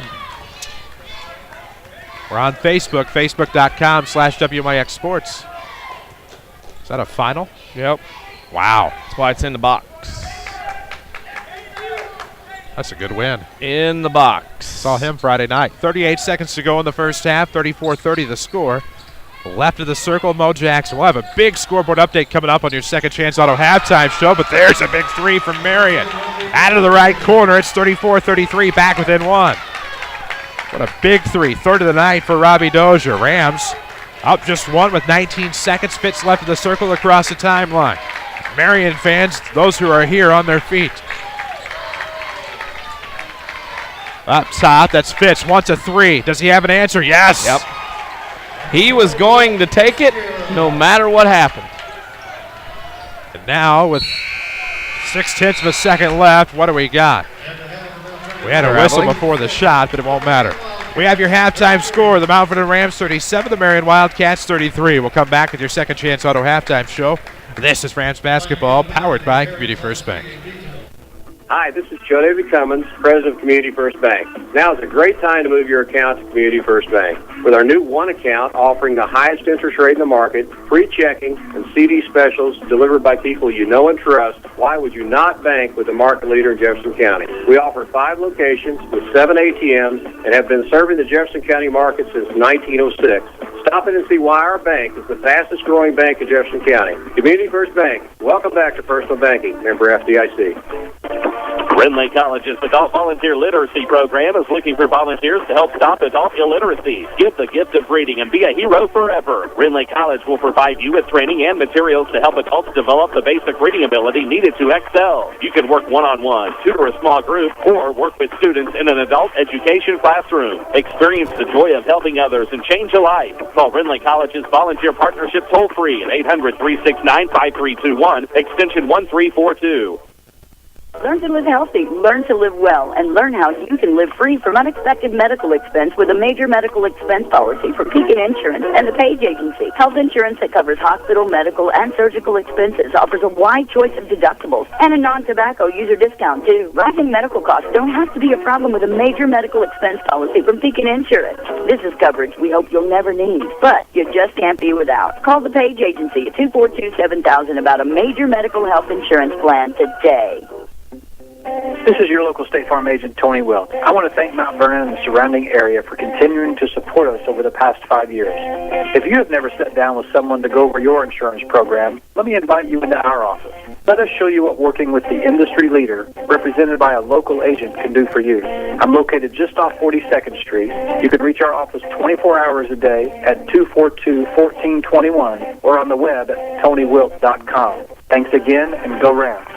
S2: on Facebook, facebook.com/WMIX Sports. Is that a final?
S3: Yep.
S2: Wow.
S3: That's why it's in the box.
S2: That's a good win.
S3: In the box.
S2: Saw him Friday night. 38 seconds to go in the first half, 34-30 the score. Left of the circle, Mo Jackson. We'll have a big scoreboard update coming up on your Second Chance Auto halftime show, but there's a big three from Marion. Out of the right corner, it's 34-33, back within 1. What a big three. Third of the night for Robbie Dozier. Rams up just 1 with 19 seconds. Fitz left of the circle across the timeline. Marion fans, those who are here on their feet. Up top, that's Fitz. Wants a three. Does he have an answer? Yes.
S3: Yep. He was going to take it no matter what happened.
S2: And now with 0.6 of a second left, what do we got? We had a whistle before the shot, but it won't matter. We have your halftime score. The Mount Vernon Rams 37, the Marion Wildcats 33. We'll come back with your Second Chance Auto halftime show. This is Rams basketball, powered by Community First Bank.
S4: Hi, this is Joe David Cummins, President of Community First Bank. Now is a great time to move your account to Community First Bank. With our new One account offering the highest interest rate in the market, free checking, and CD specials delivered by people you know and trust, why would you not bank with the market leader in Jefferson County? We offer 5 locations with 7 ATMs and have been serving the Jefferson County market since 1906. Stop in and see why our bank is the fastest growing bank in Jefferson County. Community First Bank. Welcome back to Personal Banking. Member FDIC.
S1: Renly College's Adult Volunteer Literacy Program is looking for volunteers to help stop adult illiteracy. Give the gift of reading and be a hero forever. Renly College will provide you with training and materials to help adults develop the basic reading ability needed to excel. You can work one-on-one, tutor a small group, or work with students in an adult education classroom. Experience the joy of helping others and change a life. Call Renly College's Volunteer Partnership toll-free at 800-369-5321, extension 1342.
S6: Learn to live healthy, learn to live well, and learn how you can live free from unexpected medical expense with a major medical expense policy from Pekin Insurance and the Page Agency. Health insurance that covers hospital, medical, and surgical expenses offers a wide choice of deductibles and a non-tobacco user discount, too. Rising medical costs don't have to be a problem with a major medical expense policy from Pekin Insurance. This is coverage we hope you'll never need, but you just can't be without. Call the Page Agency at 242-7000 about a major medical health insurance plan today.
S7: This is your local State Farm agent, Tony Wilt. I want to thank Mount Vernon and the surrounding area for continuing to support us over the past 5 years. If you have never sat down with someone to go over your insurance program, let me invite you into our office. Let us show you what working with the industry leader, represented by a local agent, can do for you. I'm located just off 42nd Street. You can reach our office 24 hours a day at 242-1421 or on the web at TonyWilt.com. Thanks again, and go Rams.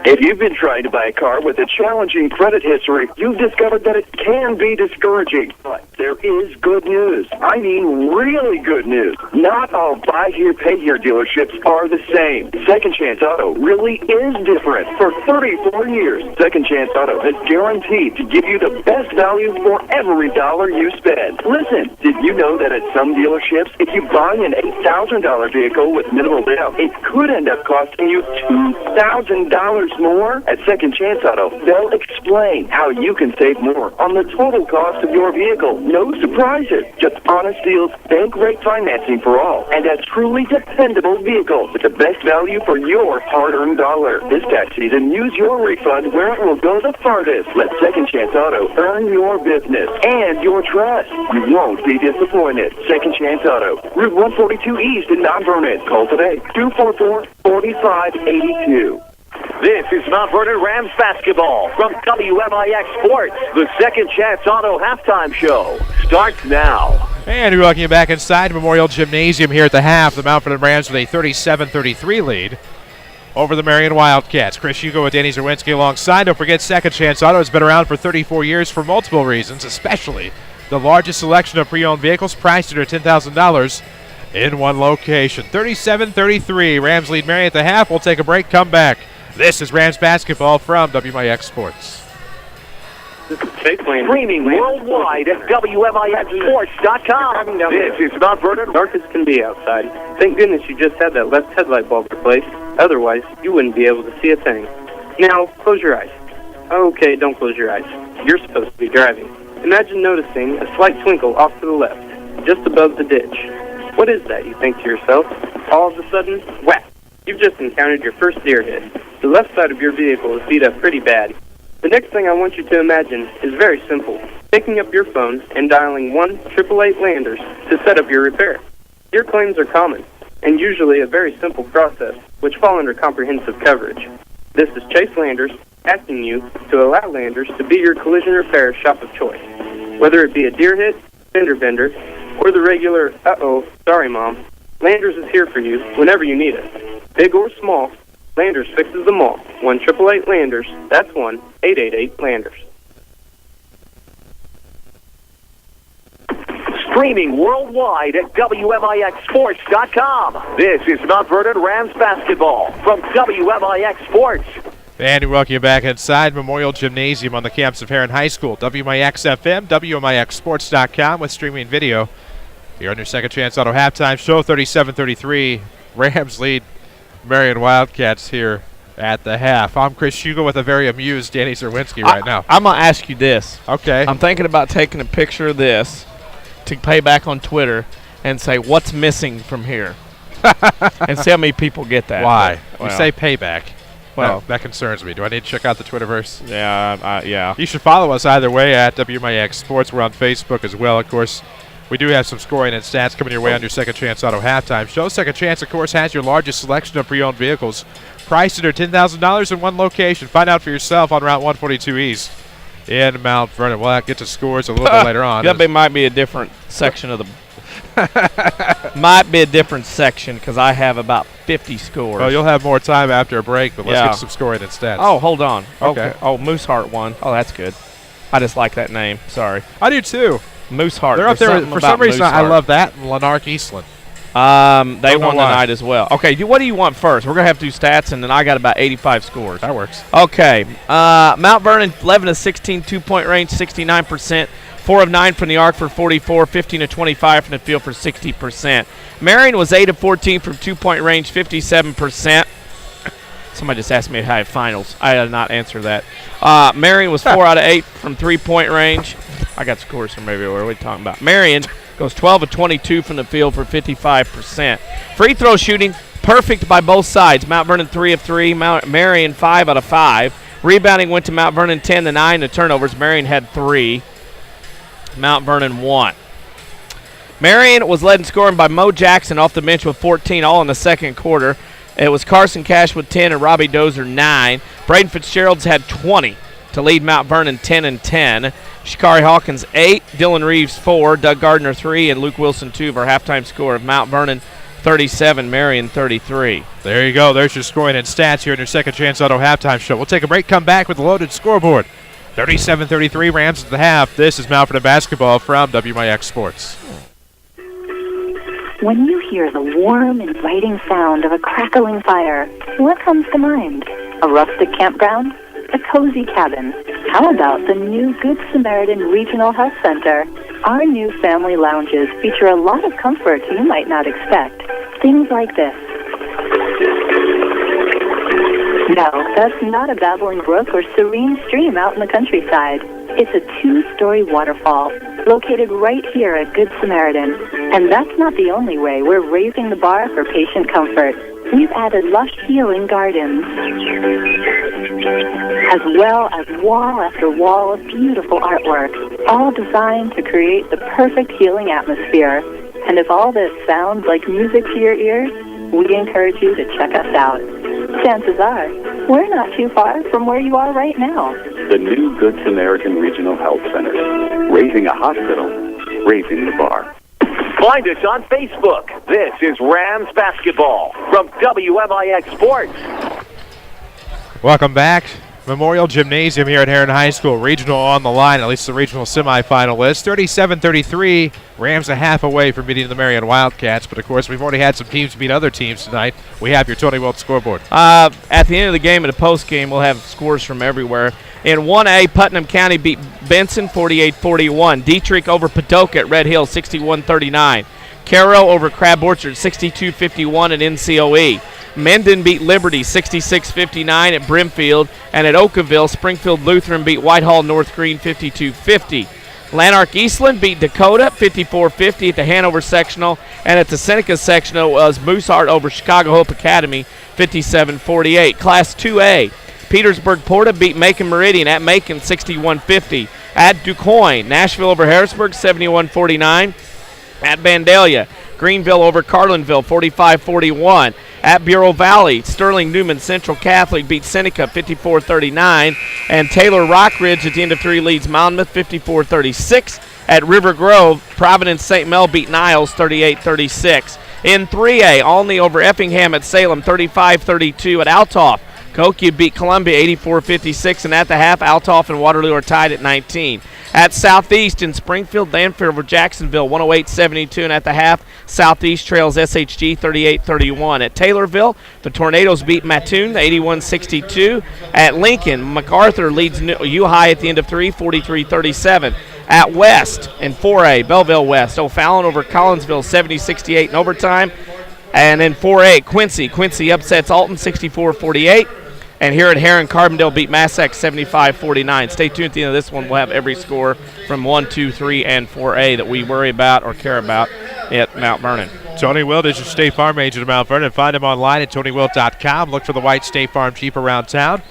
S1: If you've been trying to buy a car with a challenging credit history, you've discovered that it can be discouraging. But there is good news. I mean really good news. Not all buy here, pay here dealerships are the same. Second Chance Auto really is different. For 34 years, Second Chance Auto has guaranteed to give you the best value for every dollar you spend. Listen, did you know that at some dealerships, if you buy an $8,000 vehicle with minimal down, it could end up costing you $2,000 more? At Second Chance Auto, they'll explain how you can save more on the total cost of your vehicle. No surprises, just honest deals, bank rate financing for all, and a truly dependable vehicle with the best value for your hard-earned dollar. This tax season, use your refund where it will go the farthest. Let Second Chance Auto earn your business and your trust. You won't be disappointed. Second Chance Auto, Route 142 East in Mount Vernon. Call today, 244-4582. This is Mount Vernon Rams basketball from WMIX Sports. The Second Chance Auto halftime show starts now.
S2: And we welcome you back inside Memorial Gymnasium here at the half. The Mount Vernon Rams with a 37-33 lead over the Marion Wildcats. Chris Hugo with Danny Czerwinski alongside. Don't forget, Second Chance Auto has been around for 34 years for multiple reasons, especially the largest selection of pre-owned vehicles priced under $10,000 in one location. 37-33. Rams lead Marion at the half. We'll take a break, come back. This is Rams basketball from WMIX Sports.
S9: This is Chase Landers.
S1: Streaming worldwide at WMIXsports.com. This is Mount Vernon.
S9: Dark as can be outside. Thank goodness you just had that left headlight bulb replaced. Otherwise, you wouldn't be able to see a thing. Now, close your eyes. Okay, don't close your eyes. You're supposed to be driving. Imagine noticing a slight twinkle off to the left, just above the ditch. What is that, you think to yourself? All of a sudden, whack! You've just encountered your first deer hit. The left side of your vehicle is beat up pretty bad. The next thing I want you to imagine is very simple. Picking up your phone and dialing 1-888-LANDERS to set up your repair. Deer claims are common, and usually a very simple process, which fall under comprehensive coverage. This is Chase Landers asking you to allow Landers to be your collision repair shop of choice. Whether it be a deer hit, fender bender, or the regular, uh-oh, sorry mom, Landers is here for you whenever you need us. Big or small, Landers fixes them all. 1-888-LANDERS. That's 1-888-LANDERS.
S1: Streaming worldwide at WMIXsports.com. This is Mount Vernon Rams basketball from WMIX Sports.
S2: And we welcome you back inside Memorial Gymnasium on the campus of Herrin High School. WMIX FM, WMIXsports.com with streaming video. Here on your Second Chance Auto halftime show, 37-33. Rams lead Marion Wildcats here at the half. I'm Chris Hugo with a very amused Danny Czerwinski right now.
S3: I'm going to ask you this.
S2: Okay.
S3: I'm thinking about taking a picture of this to pay back on Twitter and say, what's missing from here? And see how many people get that.
S2: Why?
S3: Well,
S2: you say payback.
S3: Well,
S2: that concerns me. Do I need to check out the Twitterverse?
S3: Yeah, yeah.
S2: You should follow us either way at WMIX Sports. We're on Facebook as well, of course. We do have some scoring and stats coming your way on your Second Chance Auto halftime show. Second Chance, of course, has your largest selection of pre-owned vehicles priced under $10,000 in one location. Find out for yourself on Route 142 East in Mount Vernon. We'll get to scores a little bit later on.
S3: That might be a different section of the might be a different section because I have about 50 scores.
S2: Well, you'll have more time after a break, but let's get some scoring and stats.
S3: Oh, hold on.
S2: Okay.
S3: Oh, Mooseheart won. Oh, that's good. I just like that name. Sorry.
S2: I do too.
S3: Mooseheart.
S2: They're up there for some reason. I love that. And Lanark Eastland.
S3: They won tonight as well. Okay, what do you want first? We're gonna have to do stats, and then I got about 85 scores.
S2: That works.
S3: Okay. Mount Vernon 11 of 16, 2-point range, 69%. 4 of 9 from the arc for 44, 15 of 25 from the field for 60%. Marion was 8 of 14 from 2-point range, 57%. Somebody just asked me how I had finals. I did not answer that. Marion was 4 out of 8 from 3-point range. I got scores from everywhere. What are we talking about? Marion goes 12 of 22 from the field for 55%. Free throw shooting, perfect by both sides. Mount Vernon 3 of 3, Marion 5 out of 5. Rebounding went to Mount Vernon 10 to 9. The turnovers, Marion had 3. Mount Vernon 1. Marion was led in scoring by Mo Jackson off the bench with 14, all in the second quarter. It was Carson Cash with 10 and Robbie Dozer 9. Braden Fitzgerald's had 20 to lead Mount Vernon 10 and 10. Shikari Hawkins 8, Dylan Reeves 4, Doug Gardner 3, and Luke Wilson 2 for halftime score of Mount Vernon 37, Marion 33.
S2: There you go. There's your scoring and stats here in your Second Chance Auto halftime show. We'll take a break, come back with a loaded scoreboard. 37-33 Rams at the half. This is Mount Vernon basketball from WMIX Sports.
S6: When you hear the warm, inviting sound of a crackling fire, what comes to mind? A rustic campground? A cozy cabin? How about the new Good Samaritan Regional Health Center? Our new family lounges feature a lot of comforts you might not expect. Things like this. No, that's not a babbling brook or serene stream out in the countryside. It's a 2-story waterfall located right here at Good Samaritan. And that's not the only way we're raising the bar for patient comfort. We've added lush healing gardens, as well as wall after wall of beautiful artwork, all designed to create the perfect healing atmosphere. And if all this sounds like music to your ears, we encourage you to check us out. Chances are, we're not too far from where you are right now.
S11: The new Good Samaritan Regional Health Center. Raising a hospital, raising the bar.
S1: Find us on Facebook. This is Rams basketball from WMIX Sports.
S2: Welcome back. Memorial Gymnasium here at Herrin High School. Regional on the line, at least the regional semifinalists. 37-33. Rams a half away from beating the Marion Wildcats. But, of course, we've already had some teams beat other teams tonight. We have your Tony Wilt scoreboard.
S3: At the end of the game, in the post game, we'll have scores from everywhere. In 1A, Putnam County beat Benson 48-41. Dietrich over Padoka at Red Hill 61-39. Caro over Crab Orchard 62-51 at NCOE. Mendon beat Liberty 66-59 at Brimfield, and at Oakville, Springfield Lutheran beat Whitehall North Green 52-50. Lanark Eastland beat Dakota 54-50 at the Hanover sectional, and at the Seneca sectional was Mooseheart over Chicago Hope Academy 57-48. Class 2A, Petersburg Porta beat Macon Meridian at Macon 61-50. At DuQuoin, Nashville over Harrisburg 71-49. At Vandalia, Greenville over Carlinville 45-41. At Bureau Valley, Sterling Newman Central Catholic beat Seneca 54-39. And Taylor Rockridge at the end of 3 leads Monmouth 54-36. At River Grove, Providence St. Mel beat Niles 38-36. In 3A, Olney over Effingham at Salem 35-32. At Altoff, Kokia beat Columbia 84-56. And at the half, Altoff and Waterloo are tied at 19. At Southeast in Springfield, Lanford over Jacksonville 108-72, and at the half, Southeast trails SHG 38-31. At Taylorville, the Tornadoes beat Mattoon 81-62. At Lincoln, MacArthur leads U-High at the end of 3, 43-37. At West in 4A, Belleville West, O'Fallon over Collinsville 70-68 in overtime. And in 4A, Quincy upsets Alton 64-48. And here at Herrin, Carbondale beat Massac 75-49. Stay tuned at the end of this one. We'll have every score from 1, 2, 3, and 4A that we worry about or care about at Mount Vernon.
S2: Tony Wilt is your State Farm agent at Mount Vernon. Find him online at TonyWilt.com. Look for the white State Farm Jeep around town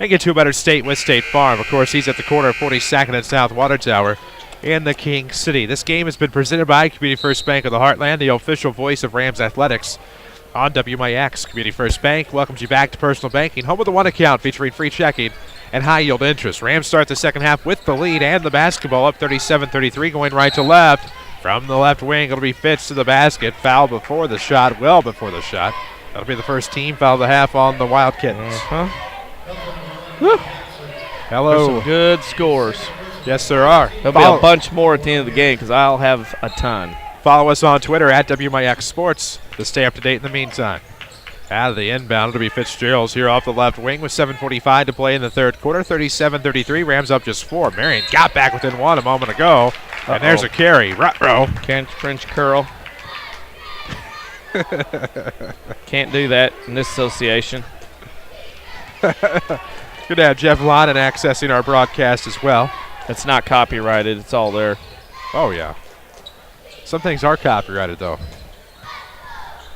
S2: and get to a better state with State Farm. Of course, he's at the corner of 42nd and South Water Tower in the King City. This game has been presented by Community First Bank of the Heartland, the official voice of Rams Athletics. On WMIX, Community First Bank welcomes you back to personal banking, home of the one account featuring free checking and high yield interest. Rams start the second half with the lead and the basketball up 37-33, going right to left. From the left wing, it'll be Fitz to the basket. Foul before the shot, well before the shot. That'll be the first team foul of the half on the Wildcats. Hello.
S3: There's some good scores.
S2: Yes, there are.
S3: There'll be a bunch more at the end of the game because I'll have a ton.
S2: Follow us on Twitter at WMIX Sports to stay up to date in the meantime. Out of the inbound, it'll be Fitzgerald's here off the left wing with 7:45 to play in the third quarter. 37-33, Rams up just 4. Marion got back within 1 a moment ago. And there's a carry. Ruh-roh.
S3: French curl. Can't do that in this association.
S2: Good to have Jeff Londen accessing our broadcast as well.
S3: It's not copyrighted. It's all there.
S2: Oh, yeah. Some things are copyrighted, though.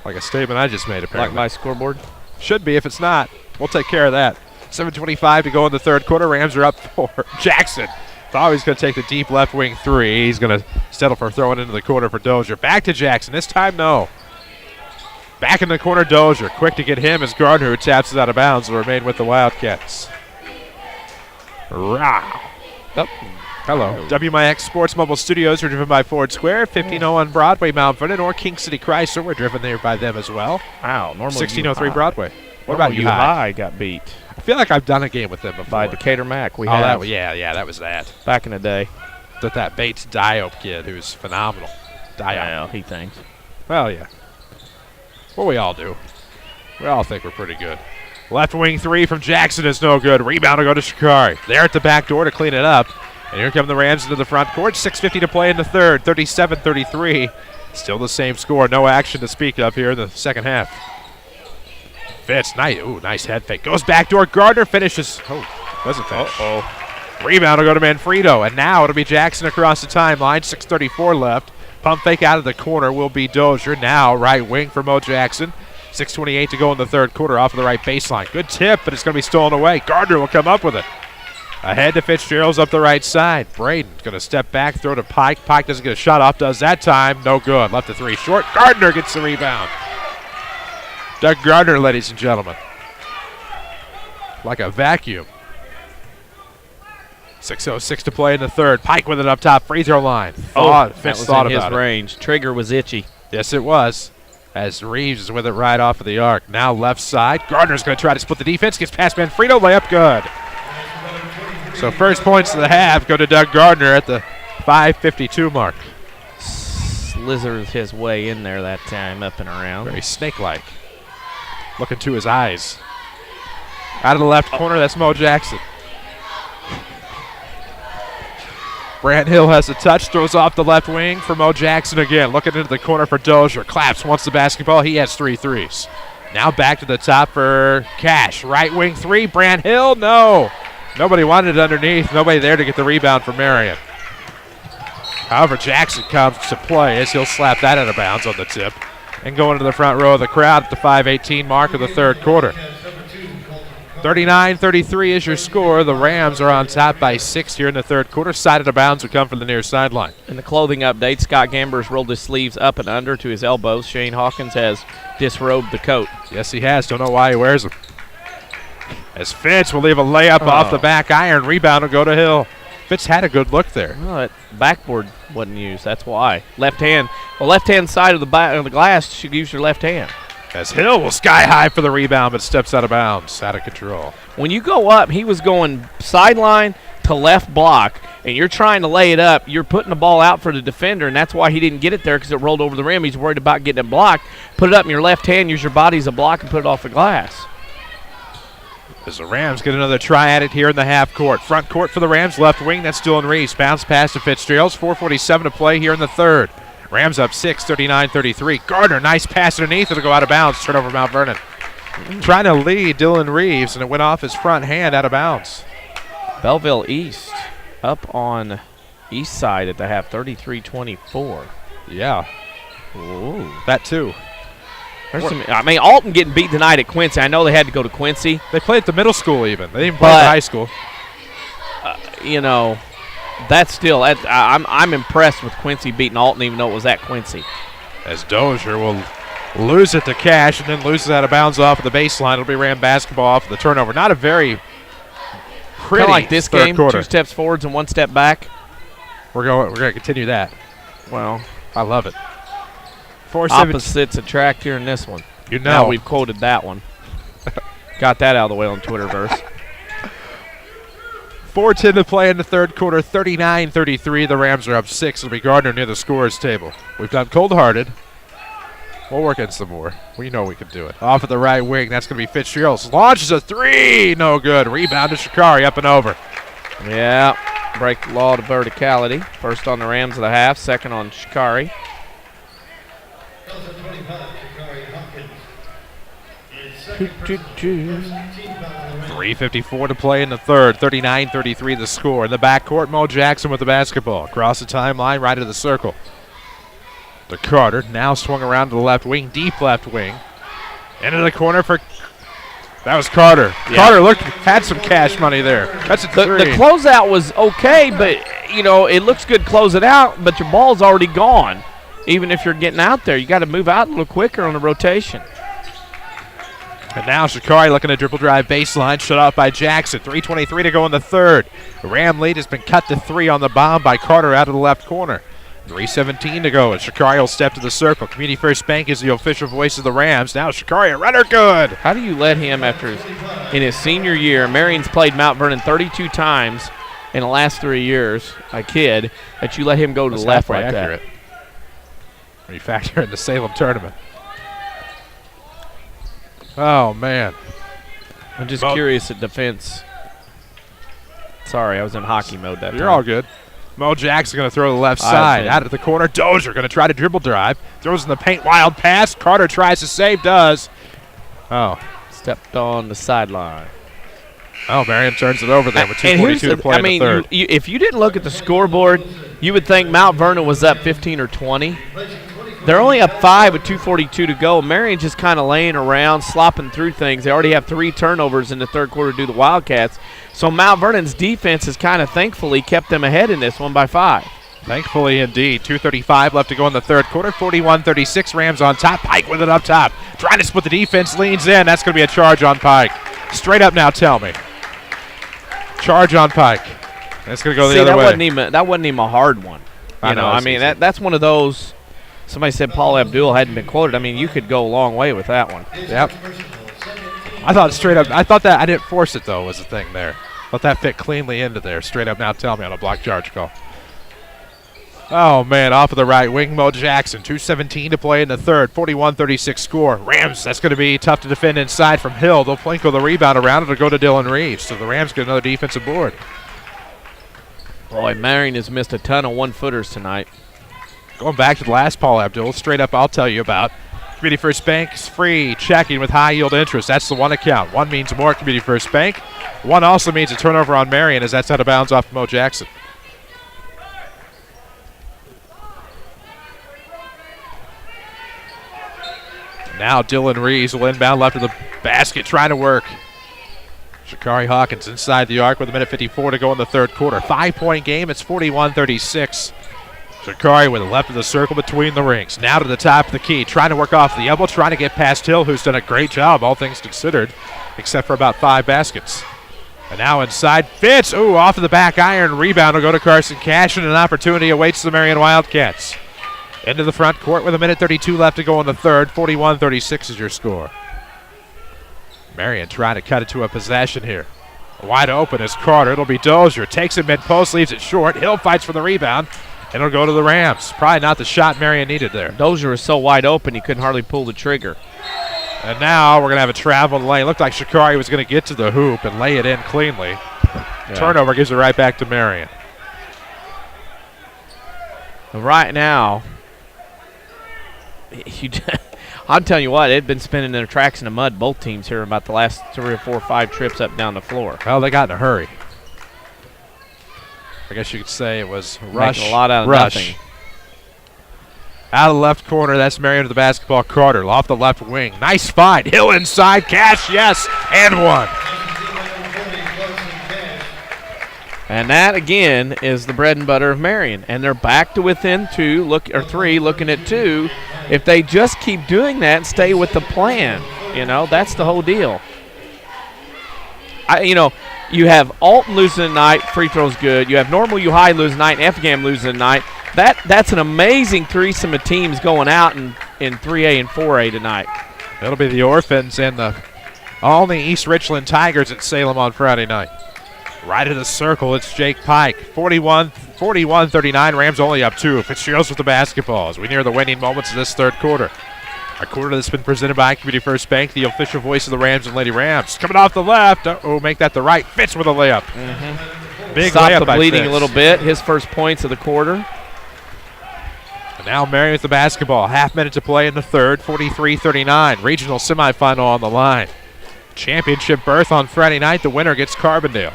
S2: Like a statement I just made, apparently.
S3: Like my scoreboard?
S2: Should be. If it's not, we'll take care of that. 7:25 to go in the third quarter. Rams are up 4. Jackson thought he was going to take the deep left wing 3. He's going to settle for throwing into the corner for Dozier. Back to Jackson. This time, no. Back in the corner, Dozier. Quick to get him as Gardner, who taps it out of bounds, will remain with the Wildcats. Rah.
S3: Oh.
S2: Hello. WMIX Sports Mobile Studios are driven by Ford Square, 1501 Broadway, Mount Vernon, or King City Chrysler. We're driven there by them as well.
S3: Wow, normally
S2: 1603 Broadway. What about
S3: you high got beat.
S2: I feel like I've done a game with them before.
S3: By Decatur Mac. We
S2: have.
S3: That
S2: was that.
S3: Back in the day.
S2: That Bates Diop kid who's phenomenal.
S3: Well, he thinks.
S2: Well, yeah. Well, we all do. We all think we're pretty good. Left wing three from Jackson is no good. Rebound will go to Shikari. They're at the back door to clean it up. And here come the Rams into the front court. 6:50 to play in the third. 37-33. Still the same score. No action to speak of here in the second half. Fitz, nice head fake. Goes back door. Gardner finishes. Oh, doesn't finish. Rebound will go to Manfredo. And now it'll be Jackson across the timeline. 6:34 left. Pump fake out of the corner will be Dozier. Now right wing for Mo Jackson. 6:28 to go in the third quarter off of the right baseline. Good tip, but it's going to be stolen away. Gardner will come up with it. Ahead to Fitzgerald's up the right side. Braden's going to step back, throw to Pike. Pike doesn't get a shot off, does that time. No good. Left the three short. Gardner gets the rebound. Doug Gardner, ladies and gentlemen. Like a vacuum. 6:06 to play in the third. Pike with it up top, free throw line.
S3: Fitz thought about it. His range. Trigger was itchy.
S2: Yes, it was. As Reeves is with it right off of the arc. Now left side. Gardner's going to try to split the defense. Gets past Manfredo. Layup good. So first points of the half go to Doug Gardner at the 5:52 mark.
S3: Slithered his way in there that time, up and around.
S2: Very snake-like. Looking to his eyes. Out of the left corner, that's Mo Jackson. Brant Hill has the touch, throws off the left wing for Mo Jackson again. Looking into the corner for Dozier. Claps, wants the basketball. He has 3 threes. Now back to the top for Cash. Right wing three, Brant Hill, no. Nobody wanted it underneath. Nobody there to get the rebound for Marion. However, Jackson comes to play as he'll slap that out of bounds on the tip and go into the front row of the crowd at the 5:18 mark of the third quarter. 39-33 is your score. The Rams are on top by 6 here in the third quarter. Side of the bounds will come from the near sideline.
S3: In the clothing update, Scott Gambers rolled his sleeves up and under to his elbows. Shane Hawkins has disrobed the coat.
S2: Yes, he has. Don't know why he wears them. As Fitz will leave a layup off the back iron. Rebound will go to Hill. Fitz had a good look there.
S3: Well, that backboard wasn't used. That's why. Left hand. The left-hand side of the glass should use your left hand.
S2: As Hill will sky high for the rebound, but steps out of bounds, out of control.
S3: When you go up, he was going sideline to left block, and you're trying to lay it up. You're putting the ball out for the defender, and that's why he didn't get it there because it rolled over the rim. He's worried about getting it blocked. Put it up in your left hand, use your body as a block, and put it off the glass.
S2: As the Rams get another try at it here in the half court. Front court for the Rams, left wing, that's Dylan Reeves. Bounce pass to Fitzgerald. 4:47 to play here in the third. Rams up 6, 39-33. Gardner, nice pass underneath. It'll go out of bounds. Turnover Mount Vernon. Trying to lead Dylan Reeves, and it went off his front hand out of bounds.
S3: Belleville East up on east side at the half, 33-24.
S2: Yeah.
S3: Ooh.
S2: That too.
S3: Alton getting beat tonight at Quincy. I know they had to go to Quincy.
S2: They played at the middle school even. They didn't play at the high school.
S3: That's still, I'm impressed with Quincy beating Alton even though it was at Quincy.
S2: As Dozier will lose it to Cash and then loses out of bounds off of the baseline. It'll be Ram basketball off of the turnover. Not a very pretty
S3: kind of like this game,
S2: quarter.
S3: 2 steps forwards and 1 step back.
S2: We're going to continue that.
S3: Well,
S2: I love it.
S3: Opposites attract here in this one. Now we've quoted that one. Got that out of the way on Twitterverse.
S2: 4:10 to play in the third quarter, 39-33. The Rams are up 6. It'll be Gardner near the scorer's table. We've done cold-hearted. We'll work in some more. We know we can do it. Off of the right wing, that's going to be Fitzgerald. Launches a 3. No good. Rebound to Shikari, up and over.
S3: Yeah, break the law to verticality. First on the Rams of the half, second on Shikari.
S2: 3:54 to play in the third. 39-33 the score. In the backcourt, Mo Jackson with the basketball. Across the timeline, right of the circle. To Carter. Now swung around to the left wing. Deep left wing. Into the corner for... That was Carter. Yeah. Carter had some cash money there. That's a 3.
S3: The closeout was okay, but, it looks good close it out, but your ball's already gone. Even if you're getting out there, you got to move out a little quicker on the rotation.
S2: And now Shikari looking to dribble drive baseline, shut off by Jackson. 3:23 to go in the third. The Ram lead has been cut to 3 on the bomb by Carter out of the left corner. 3:17 to go, and Shikari will step to the circle. Community First Bank is the official voice of the Rams. Now Shikari, a runner good.
S3: How do you let him in his senior year? Marion's played Mount Vernon 32 times in the last 3 years, a kid, that you let him go to the left like
S2: accurate. When you factor in the Salem tournament. Oh, man.
S3: I'm just curious at defense. Sorry, I was in hockey mode that time.
S2: You're all good. Mo Jackson going to throw to the left side. Out at the corner. Dozier going to try to dribble drive. Throws in the paint. Wild pass. Carter tries to save. Does. Oh.
S3: Stepped on the sideline.
S2: Oh, Marion turns it over there with 2:42 to play in the third.
S3: If you didn't look at the scoreboard, you would think Mount Vernon was up 15 or 20. They're only up 5 with 2:42 to go. Marion just kind of laying around, slopping through things. They already have 3 turnovers in the third quarter due to the Wildcats. So Mount Vernon's defense has kind of thankfully kept them ahead in this one by 5.
S2: Thankfully indeed. 2:35 left to go in the third quarter. 41-36, Rams on top. Pike with it up top. Trying to split the defense, leans in. That's going to be a charge on Pike. Straight up now, tell me. Charge on Pike. That's going to go the other way.
S3: That wasn't even a hard one. That's one of those. Somebody said Paul Abdul hadn't been quoted. I mean, you could go a long way with that one.
S2: Yep. I thought straight up. I thought that I didn't force it though was the thing there. Thought that fit cleanly into there. Straight up now, tell me on a block charge call. Oh man, off of the right wing, Mo Jackson. 2:17 to play in the third. 41-36 score. Rams. That's going to be tough to defend inside from Hill. They'll Plinko the rebound around. It'll go to Dylan Reeves. So the Rams get another defensive board.
S3: Boy, Marion has missed a ton of 1-footers tonight.
S2: Going back to the last Paul Abdul, straight up I'll tell you about. Community First Bank's free checking with high yield interest. That's the one account. One means more Community First Bank. One also means a turnover on Marion as that's out of bounds off Mo Jackson. Now Dylan Reeves will inbound left of the basket trying to work. Shikari Hawkins inside the arc with 1:54 to go in the third quarter. 5-point game. It's 41-36. Shikari with the left of the circle between the rings. Now to the top of the key. Trying to work off the elbow. Trying to get past Hill, who's done a great job, all things considered, except for about 5 baskets. And now inside. Fitz. Ooh, off of the back iron. Rebound will go to Carson Cash, and an opportunity awaits the Marion Wildcats. Into the front court with 1:32 left to go in the third. 41-36 is your score. Marion trying to cut it to a possession here. Wide open is Carter. It'll be Dozier. Takes it mid-post, leaves it short. Hill fights for the rebound. And it'll go to the Rams. Probably not the shot Marion needed there.
S3: Dozier is so wide open he couldn't hardly pull the trigger.
S2: And now we're going to have a travel lane. Looked like Shikari was going to get to the hoop and lay it in cleanly. Yeah. Turnover gives it right back to Marion.
S3: Right now, I'm telling you what, they've been spinning their tracks in the mud, both teams here, about the last 3 or 4 or 5 trips up and down the floor.
S2: Well, they got in a hurry. I guess you could say it was rush.
S3: Making a lot out of nothing.
S2: Out of the left corner, that's Marion to the basketball. Carter off the left wing. Nice find. Hill inside. Cash, yes, and one.
S3: And that, again, is the bread and butter of Marion. And they're back to within 3, looking at 2. If they just keep doing that and stay with the plan, that's the whole deal. You have Alton losing tonight, free throws good. You have Normal U High losing tonight, and Effingham losing tonight. That's an amazing threesome of teams going out in 3A and 4A tonight.
S2: It'll be the Orphans and the only East Richland Tigers at Salem on Friday night. Right of the circle, it's Jake Pike. 41-39, Rams only up 2. Fitzgerald's with the basketball as we near the winning moments of this third quarter. A quarter that's been presented by Community First Bank, the official voice of the Rams and Lady Rams. Coming off the left. Make that the right. Fitz with a layup.
S3: Mm-hmm.
S2: Big
S3: Stopped
S2: layup
S3: the
S2: by
S3: bleeding
S2: Fitz.
S3: A little bit. His first points of the quarter.
S2: And now Marion with the basketball. Half minute to play in the third. 43-39. Regional semifinal on the line. Championship berth on Friday night. The winner gets Carbondale.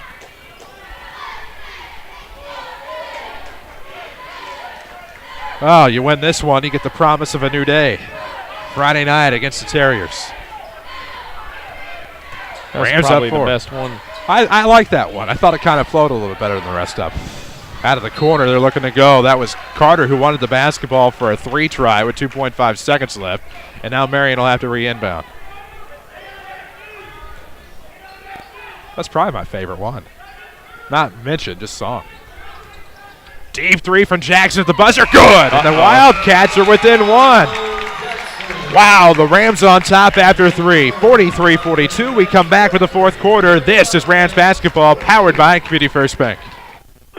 S2: Oh, you win this one, you get the promise of a new day. Friday night against the Terriers.
S3: That's
S2: Rams
S3: probably
S2: up 4.
S3: the best one.
S2: I like that one. I thought it kind of flowed a little bit better than the rest of them. Out of the corner, they're looking to go. That was Carter who wanted the basketball for a 3 try with 2.5 seconds left. And now Marion will have to re-inbound. That's probably my favorite one. Not mentioned, just song. Deep three from Jackson at the buzzer. Good. And the Wildcats are within one. Wow, the Rams on top after 3. 43-42. We come back with the fourth quarter. This is Rams basketball powered by Community First Bank.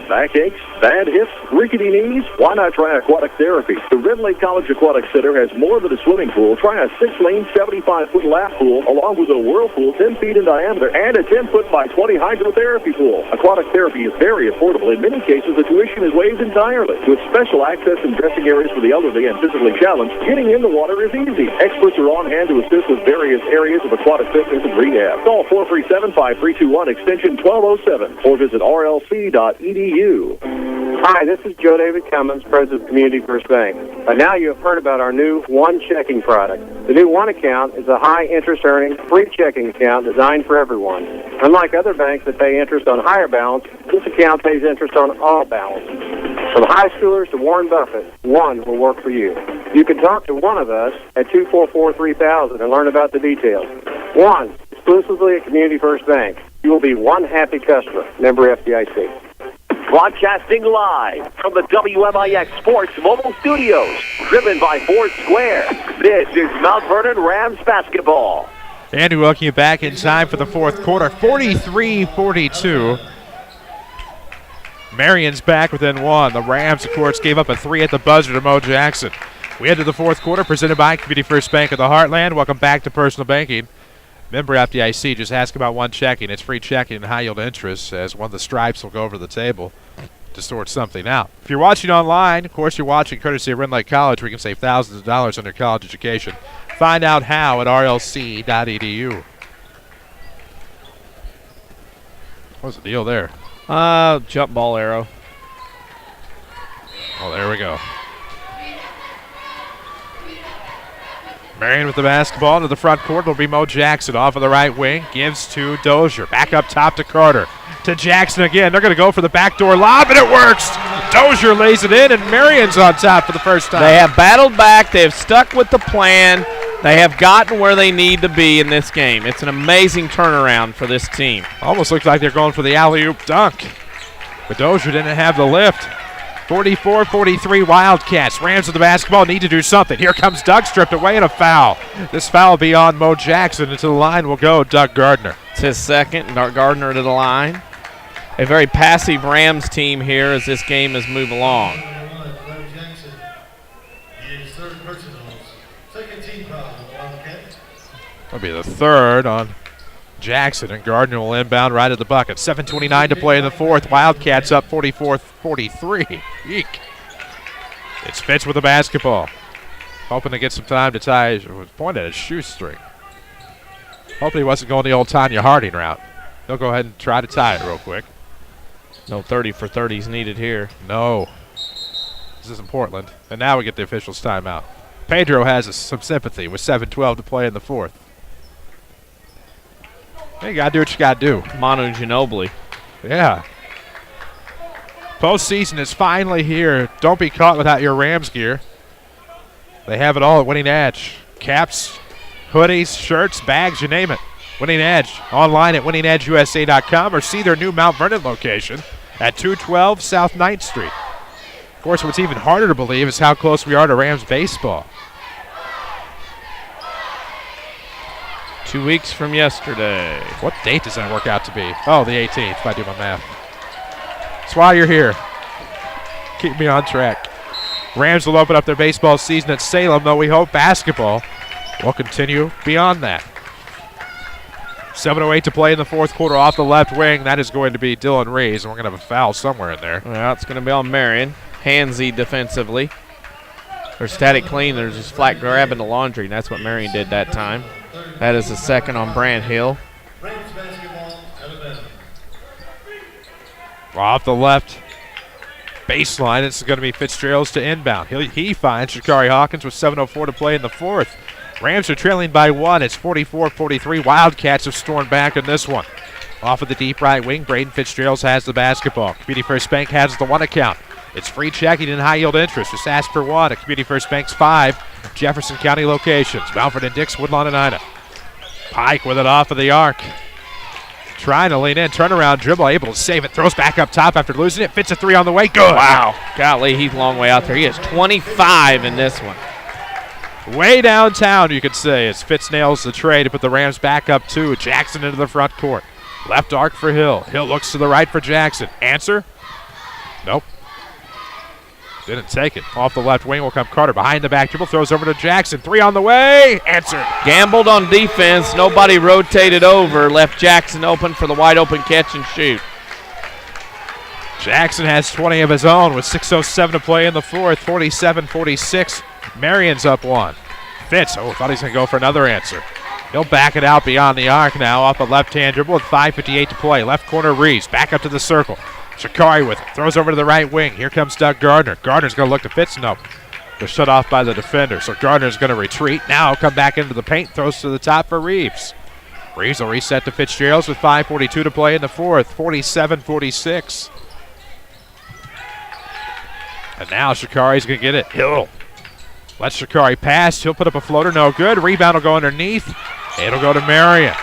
S12: Backaches, bad hips, rickety knees? Why not try aquatic therapy? The Red Lake College Aquatic Center has more than a swimming pool. Try a 6-lane, 75-foot lap pool, along with a whirlpool 10 feet in diameter and a 10-foot by 20 hydrotherapy pool. Aquatic therapy is very affordable. In many cases, the tuition is waived entirely. With special access and dressing areas for the elderly and physically challenged, getting in the water is easy. Experts are on hand to assist with various areas of aquatic fitness and rehab. Call 437-5321, extension 1207, or visit rlc.edu.
S4: Hi, this is Joe David Cummins, President of Community First Bank. By now you have heard about our new One Checking product. The new One Account is a high-interest earning, free checking account designed for everyone. Unlike other banks that pay interest on higher balance, this account pays interest on all balance. From high schoolers to Warren Buffett, One will work for you. You can talk to one of us at 244-3000 and learn about the details. One, exclusively at Community First Bank. You will be one happy customer. Member FDIC.
S1: Broadcasting live from the WMIX Sports Mobile Studios, driven by Ford Square. This is Mount Vernon Rams basketball.
S2: And we welcome you back in time for the fourth quarter, 43-42. Marion's back within one. The Rams, of course, gave up a 3 at the buzzer to Mo Jackson. We head to the fourth quarter, presented by Community First Bank of the Heartland. Welcome back to Personal Banking. Member FDIC, just ask about One Checking. It's free checking and high-yield interest, as one of the stripes will go over the table to sort something out. If you're watching online, of course, you're watching courtesy of Herrin Lake College, where you can save thousands of dollars on your college education. Find out how at rlc.edu. What's the deal there?
S3: Jump ball arrow.
S2: Oh, there we go. Marion with the basketball into the front court. It'll be Mo Jackson off of the right wing. Gives to Dozier. Back up top to Carter. To Jackson again. They're going to go for the backdoor lob, and it works. Dozier lays it in, and Marion's on top for the first time.
S3: They have battled back. They have stuck with the plan. They have gotten where they need to be in this game. It's an amazing turnaround for this team.
S2: Almost looks like they're going for the alley-oop dunk. But Dozier didn't have the lift. 44-43 Wildcats. Rams with the basketball, need to do something. Here comes Doug, stripped away, and a foul. This foul beyond Mo Jackson. Into the line will go Doug Gardner.
S3: It's his second. Gardner to the line. A very passive Rams team here as this game has moved along.
S2: That'll be the third on Jackson, and Gardner will inbound right at the bucket. 7:29 to play in the fourth. Wildcats up 44-43. Eek. It's Fitz with the basketball. Hoping to get some time to tie. It was pointed at his shoestring. Hoping he wasn't going the old Tanya Harding route. They'll go ahead and try to tie it real quick.
S3: No 30 for 30s needed here.
S2: No. This isn't Portland. And now we get the officials' timeout. Pedro has some sympathy with 7:12 to play in the fourth. Hey, you got to do what you got to do.
S3: Manu Ginobili.
S2: Yeah. Postseason is finally here. Don't be caught without your Rams gear. They have it all at Winning Edge. Caps, hoodies, shirts, bags, you name it. Winning Edge. Online at winningedgeusa.com or see their new Mount Vernon location at 212 South 9th Street. Of course, what's even harder to believe is how close we are to Rams baseball.
S3: 2 weeks from yesterday.
S2: What date does that work out to be? Oh, the 18th, if I do my math. That's why you're here. Keep me on track. Rams will open up their baseball season at Salem, though we hope basketball will continue beyond that. 7:08 to play in the fourth quarter off the left wing. That is going to be Dylan Rees, and we're going to have a foul somewhere in there.
S3: Well, it's going to be on Marion. Handsy defensively. Or static clean. They're just flat grabbing the laundry, and that's what Marion did that time. That is the second on Brant Hill.
S2: Off the left baseline, it's going to be Fitzgerald's to inbound. He finds Shakari Hawkins with 7:04 to play in the fourth. Rams are trailing by one. It's 44-43. Wildcats have stormed back in this one. Off of the deep right wing, Braden Fitzgerald has the basketball. Community First Bank has the one account. It's free checking and high-yield interest. Just ask for one at Community First Bank's 5 Jefferson County locations. Mountford and Dix, Woodlawn and Ida. Pike with it off of the arc. Trying to lean in, turnaround dribble, able to save it, throws back up top after losing it, fits a three on the way, good.
S3: Wow, golly, he's a long way out there. He has 25 in this one.
S2: Way downtown, you could say, as Fitz nails the tray to put the Rams back up 2. Jackson into the front court. Left arc for Hill. Hill looks to the right for Jackson. Answer? Nope. Didn't take it. Off the left wing will come Carter. Behind the back dribble, throws over to Jackson. 3 on the way. Answer.
S3: Gambled on defense. Nobody rotated over. Left Jackson open for the wide open catch and shoot.
S2: Jackson has 20 of his own with 6:07 to play in the fourth. 47-46. Marion's up 1. Fitz, thought he was going to go for another answer. He'll back it out beyond the arc now off a left-hand dribble with 5:58 to play. Left corner Reeves, back up to the circle. Shikari with it, throws over to the right wing. Here comes Doug Gardner. Gardner's going to look to Fitz. Nope. They're shut off by the defender, so Gardner's going to retreat. Now come back into the paint, throws to the top for Reeves. Reeves will reset to Fitzgerald with 5:42 to play in the fourth. 47-46. And now Shikari's going to get it. Hill. Let Shikari pass. He'll put up a floater. No good. Rebound will go underneath. It'll go to Marion.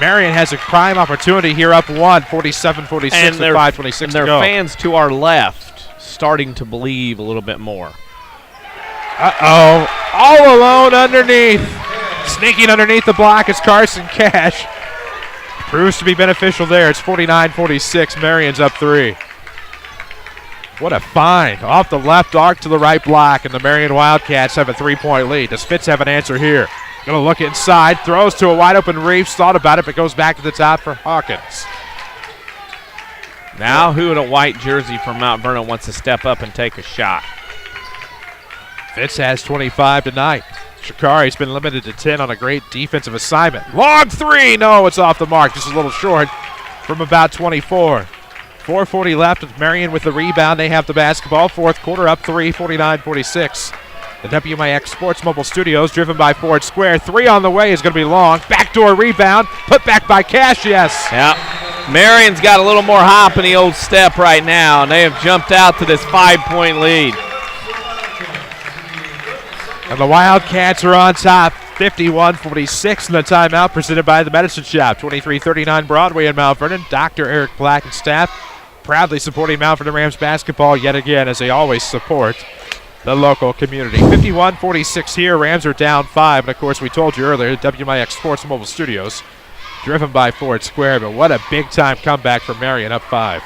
S2: Marion has a prime opportunity here up 1. 47-46 with 5:26 to go.
S3: And their fans to our left starting to believe a little bit more.
S2: Uh-oh. All alone underneath. Sneaking underneath the block is Carson Cash. Proves to be beneficial there. It's 49-46. Marion's up 3. What a find. Off the left arc to the right block, and the Marion Wildcats have a 3-point lead. Does Fitz have an answer here? Going to look inside, throws to a wide open Reeves, thought about it, but goes back to the top for Hawkins.
S3: Now who in a white jersey from Mount Vernon wants to step up and take a shot?
S2: Fitz has 25 tonight. Shikari's been limited to 10 on a great defensive assignment. Long 3, no, it's off the mark, just a little short from about 24. 4:40 left with Marion with the rebound. They have the basketball. Fourth quarter up 3, 49-46. The WMIX Sports Mobile Studios, driven by Ford Square. 3 on the way is going to be long. Backdoor rebound. Put back by Cash, yes.
S3: Yeah. Marion's got a little more hop in the old step right now, and they have jumped out to this 5-point lead.
S2: And the Wildcats are on top. 51-46 in the timeout presented by the Medicine Shop. 2339 Broadway in Mount Vernon. Dr. Eric Black and staff proudly supporting Mount Vernon Rams basketball yet again, as they always support the local community. 51-46 here. Rams are down 5. And, of course, we told you earlier, WMIX Sports Mobile Studios, driven by Ford Square. But what a big-time comeback for Marion, up 5.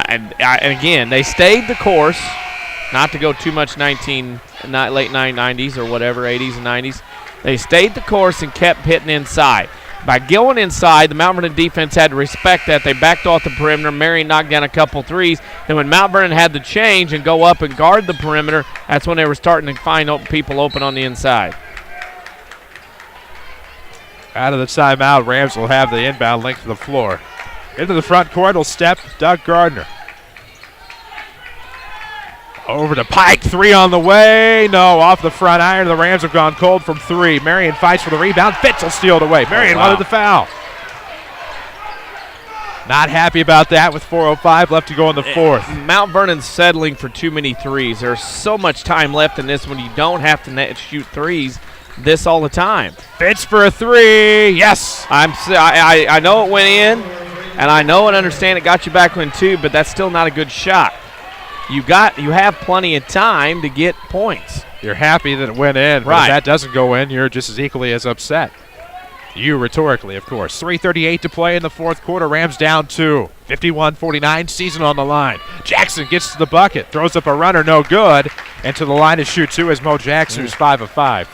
S3: And again, they stayed the course, not to go too much late 90s or whatever, 80s and 90s. They stayed the course and kept hitting inside. By going inside, the Mount Vernon defense had to respect that. They backed off the perimeter. Marion knocked down a couple threes. Then when Mount Vernon had to change and go up and guard the perimeter, that's when they were starting to find people open on the inside.
S2: Out of the timeout, Rams will have the inbound length of the floor. Into the front court will step Doug Gardner. Over to Pike, 3 on the way. No, off the front iron. The Rams have gone cold from 3. Marion fights for the rebound. Fitz will steal it away. Marion wanted the foul. Not happy about that with 4:05 left to go in the fourth.
S3: Mount Vernon's settling for too many threes. There's so much time left in this one. You don't have to shoot threes this all the time.
S2: Fitz for a 3. Yes.
S3: I know it went in, and I know and understand it got you back in 2, but that's still not a good shot. You have plenty of time to get points.
S2: You're happy that it went in, but
S3: right.
S2: If that doesn't go in, you're just as equally as upset. You rhetorically, of course. 3:38 to play in the fourth quarter. Rams down 2. 51-49, season on the line. Jackson gets to the bucket, throws up a runner, no good. And to the line to shoot 2 is Mo Jackson, who's 5 of 5.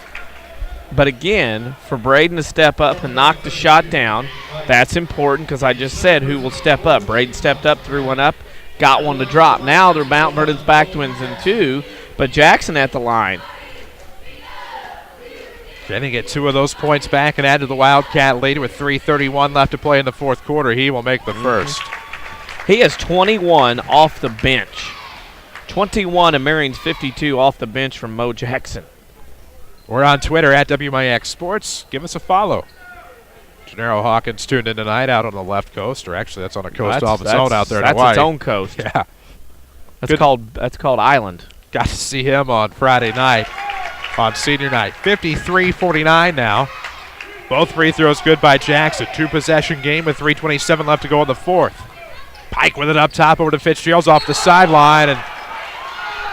S3: But again, for Braden to step up and knock the shot down, that's important because I just said who will step up. Braden stepped up, threw one up. Got one to drop. Now they're Mount Vernon's back to wins in 2, but Jackson at the line.
S2: Can he get 2 of those points back and add to the Wildcat lead with 3:31 left to play in the fourth quarter? He will make the first.
S3: He has 21 off the bench. 21 and Marion's 52 off the bench from Mo Jackson.
S2: We're on Twitter at WMIX Sports. Give us a follow. Gennaro Hawkins tuned in tonight out on the left coast, or actually that's on a coast all of its own out there in Hawaii.
S3: That's its own coast.
S2: Yeah.
S3: That's called Island.
S2: Got to see him on Friday night on senior night. 53-49 now. Both free throws good by Jackson. 2-possession game with 3:27 left to go in the fourth. Pike with it up top over to Fitzgerald's off the sideline, and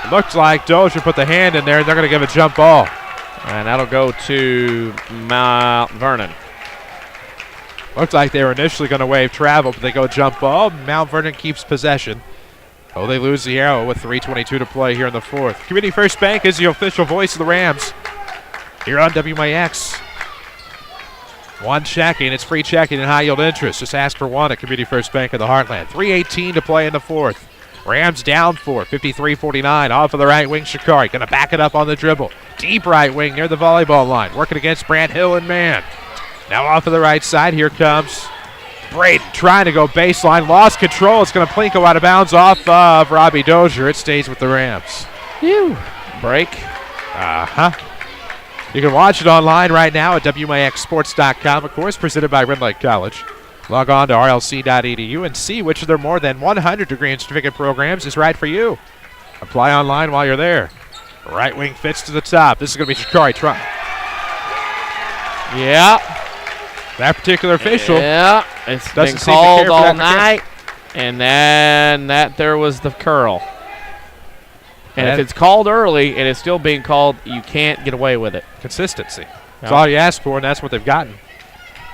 S2: it looks like Dozier put the hand in there, and they're going to give a jump ball.
S3: And that'll go to Mount Vernon.
S2: Looks like they were initially going to waive travel, but they go jump ball. Mount Vernon keeps possession. Oh, they lose the arrow with 3:22 to play here in the fourth. Community First Bank is the official voice of the Rams here on WMIX. One checking. It's free checking and high yield interest. Just ask for one at Community First Bank of the Heartland. 3:18 to play in the fourth. Rams down 4, 53-49. Off of the right wing, Shikari. Going to back it up on the dribble. Deep right wing near the volleyball line. Working against Brant Hill and man. Now off of the right side. Here comes Braden trying to go baseline. Lost control. It's going to plinko out of bounds off of Robbie Dozier. It stays with the Rams.
S3: Phew. Break.
S2: You can watch it online right now at WMIXsports.com, of course, presented by Red Lake College. Log on to rlc.edu and see which of their more than 100 degree and certificate programs is right for you. Apply online while you're there. Right wing fits to the top. This is going to be Shikari trying.
S3: Yeah.
S2: That particular official.
S3: Yeah. It's been called all night. And then that there was the curl. And if it's called early and it's still being called, you can't get away with it.
S2: Consistency. That's all you ask for, and that's what they've gotten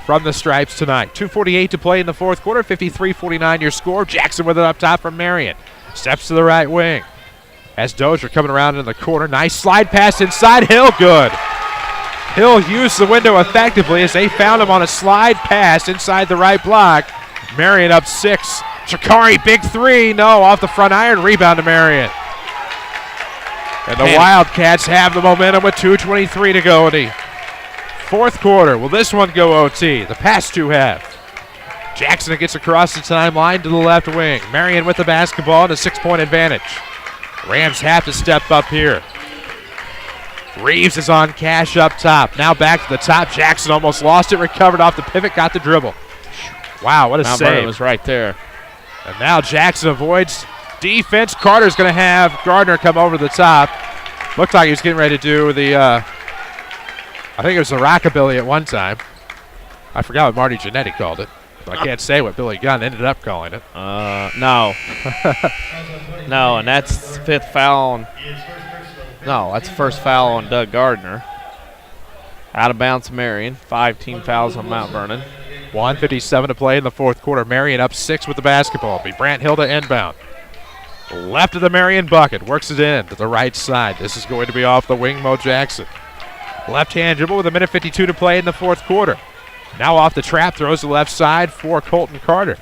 S2: from the Stripes tonight. 2:48 to play in the fourth quarter. 53-49 your score. Jackson with it up top from Marion. Steps to the right wing. As Dozier coming around in the corner. Nice slide pass inside. Hill good. Hill used the window effectively as they found him on a slide pass inside the right block. Marion up 6. Shikari, big three. No, off the front iron. Rebound to Marion. And the Wildcats have the momentum with 2:23 to go in the fourth quarter. Will this one go OT? The past two have. Jackson gets across the timeline to the left wing. Marion with the basketball and a 6-point advantage. Rams have to step up here. Reeves is on Cash up top. Now back to the top. Jackson almost lost it. Recovered off the pivot. Got the dribble. Wow, what a
S3: Mount
S2: save.
S3: Vernon was right there.
S2: And now Jackson avoids defense. Carter's going to have Gardner come over the top. Looked like he was getting ready to do the, I think it was the rockabilly at one time. I forgot what Marty Jannetty called it. But I can't say what Billy Gunn ended up calling it.
S3: No. No, and that's fifth foul on. No, that's first foul on Doug Gardner. Out of bounds, Marion. 5 team fouls on Mount Vernon.
S2: 1:57 to play in the fourth quarter. Marion up 6 with the basketball. Be Brant Hill to inbound. Left of the Marion bucket. Works it in to the right side. This is going to be off the wing, Mo Jackson. Left-hand dribble with 1:52 to play in the fourth quarter. Now off the trap. Throws to the left side for Colton Carter.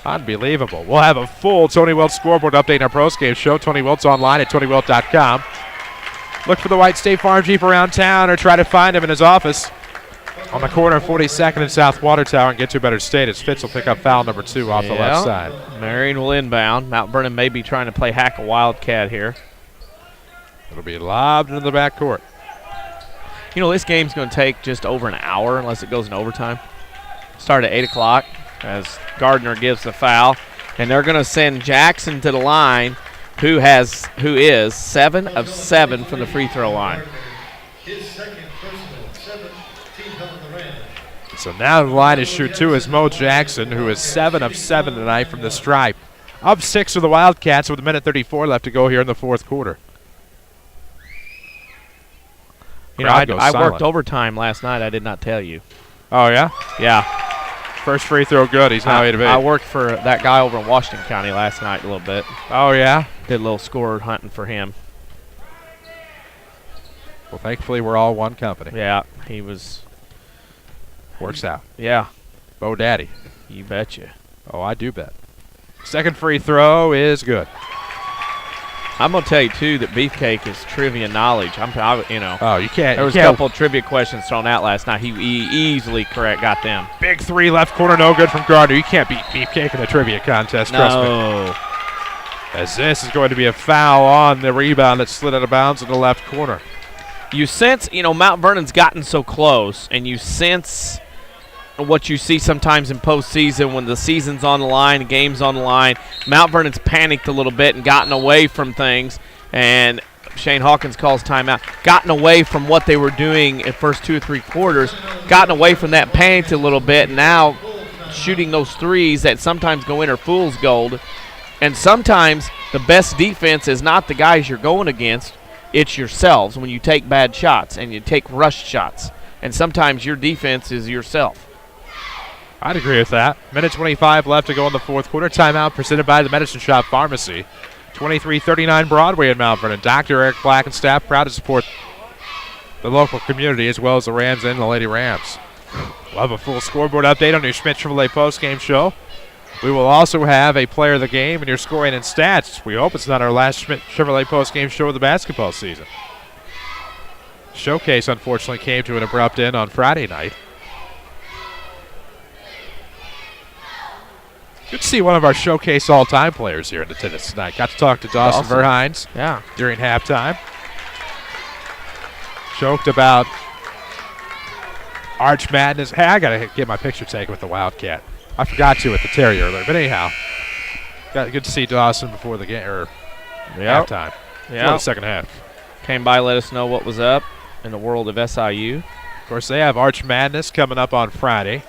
S2: Unbelievable. We'll have a full Tony Wilt scoreboard update in our postgame show. Tony Wilt's online at TonyWilt.com. Look for the White State Farm Jeep around town or try to find him in his office on the corner of 42nd and South Water Tower and get to a better state as Fitz will pick up foul number 2 off the left side.
S3: Marion will inbound. Mount Vernon may be trying to play hack a Wildcat here.
S2: It'll be lobbed into the backcourt.
S3: You know, this game's going to take just over an hour unless it goes in overtime. Start at 8 o'clock as Gardner gives the foul. And they're going to send Jackson to the line, who is 7 of 7 from the free throw line.
S2: So now the line is shoot 2 is Mo Jackson, who is 7 of 7 tonight from the stripe. Up 6 for the Wildcats with 1:34 left to go here in the fourth quarter.
S3: You know, I worked overtime last night. I did not tell you.
S2: Oh, yeah?
S3: Yeah.
S2: First free throw good. He's now 8 of 8.
S3: I worked for that guy over in Washington County last night a little bit.
S2: Oh, yeah?
S3: Did a little score hunting for him.
S2: Well, thankfully, we're all one company.
S3: Yeah, he was.
S2: Works out.
S3: Yeah.
S2: Bo Daddy.
S3: You betcha.
S2: Oh, I do bet. Second free throw is good.
S3: I'm going to tell you, too, that Beefcake is trivia knowledge. You know.
S2: Oh, you can't.
S3: There was a couple of trivia questions thrown out last night. He easily got them.
S2: Big 3 left corner, no good from Gardner. You can't beat Beefcake in a trivia contest, trust me. As this is going to be a foul on the rebound that slid out of bounds in the left corner.
S3: You sense, you know, Mount Vernon's gotten so close, and you sense what you see sometimes in postseason when the season's on the line, the game's on the line. Mount Vernon's panicked a little bit and gotten away from things, and Shane Hawkins calls timeout. Gotten away from what they were doing in first 2 or 3 quarters. Gotten away from that, panicked a little bit. Now shooting those threes that sometimes go in are fool's gold. And sometimes the best defense is not the guys you're going against. It's yourselves when you take bad shots and you take rushed shots. And sometimes your defense is yourself.
S2: I'd agree with that. Minute 25 left to go in the fourth quarter. Timeout presented by the Medicine Shop Pharmacy. 2339 Broadway in Mount Vernon. Dr. Eric Black and staff proud to support the local community as well as the Rams and the Lady Rams. We'll have a full scoreboard update on your Schmidt Chevrolet postgame show. We will also have a player of the game and your scoring and stats. We hope it's not our last Schmidt Chevrolet postgame show of the basketball season. Showcase, unfortunately, came to an abrupt end on Friday night. Good to see one of our showcase all-time players here in attendance tonight. Got to talk to Dawson Verhines during halftime. Joked about Arch Madness. Hey, I got to get my picture taken with the Wildcat. I forgot to at the Terry earlier, but anyhow, good to see Dawson before the game or halftime. Before the second half.
S3: Came by, let us know what was up in the world of SIU.
S2: Of course, they have Arch Madness coming up on Friday.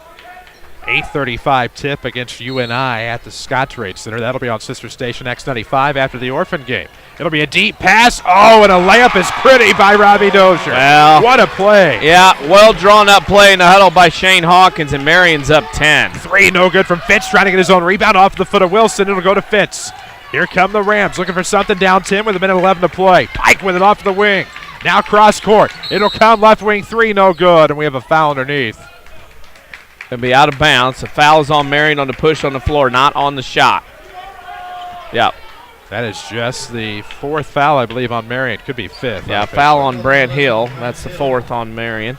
S2: 8:35 tip against UNI at the Scottrade Center. That'll be on Sister Station X95 after the Orphan game. It'll be a deep pass. Oh, and a layup is pretty by Robbie Dozier.
S3: Well,
S2: what a play.
S3: Yeah, well drawn up play in the huddle by Shane Hawkins, and Marion's up 10.
S2: 3, no good from Fitz, trying to get his own rebound off the foot of Wilson. It'll go to Fitz. Here come the Rams, looking for something down 10 with a minute 11 to play. Pike with it off the wing. Now cross court. It'll come left wing 3, no good, and we have a foul underneath.
S3: Going to be out of bounds. The foul is on Marion on the push on the floor, not on the shot. Yep.
S2: That is just the 4th foul, I believe, on Marion. Could be 5th.
S3: Yeah, foul on Brant Hill. That's the 4th on Marion.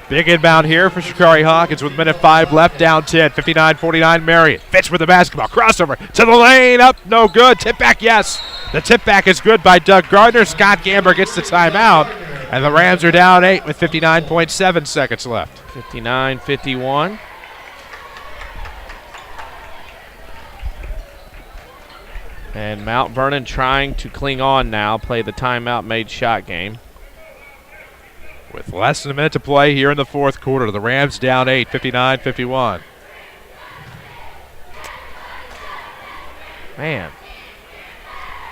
S2: Big inbound here for Shakari Hawkins with minute 5 left, down 10. 59-49 Marion. Fitz with the basketball. Crossover to the lane. Up, no good. Tip back, yes. The tip back is good by Doug Gardner. Scott Gamber gets the timeout. And the Rams are down 8 with 59.7 seconds left.
S3: 59-51. And Mount Vernon trying to cling on now, play the timeout made shot game.
S2: With less than a minute to play here in the fourth quarter, the Rams down 8, 59-51.
S3: Man,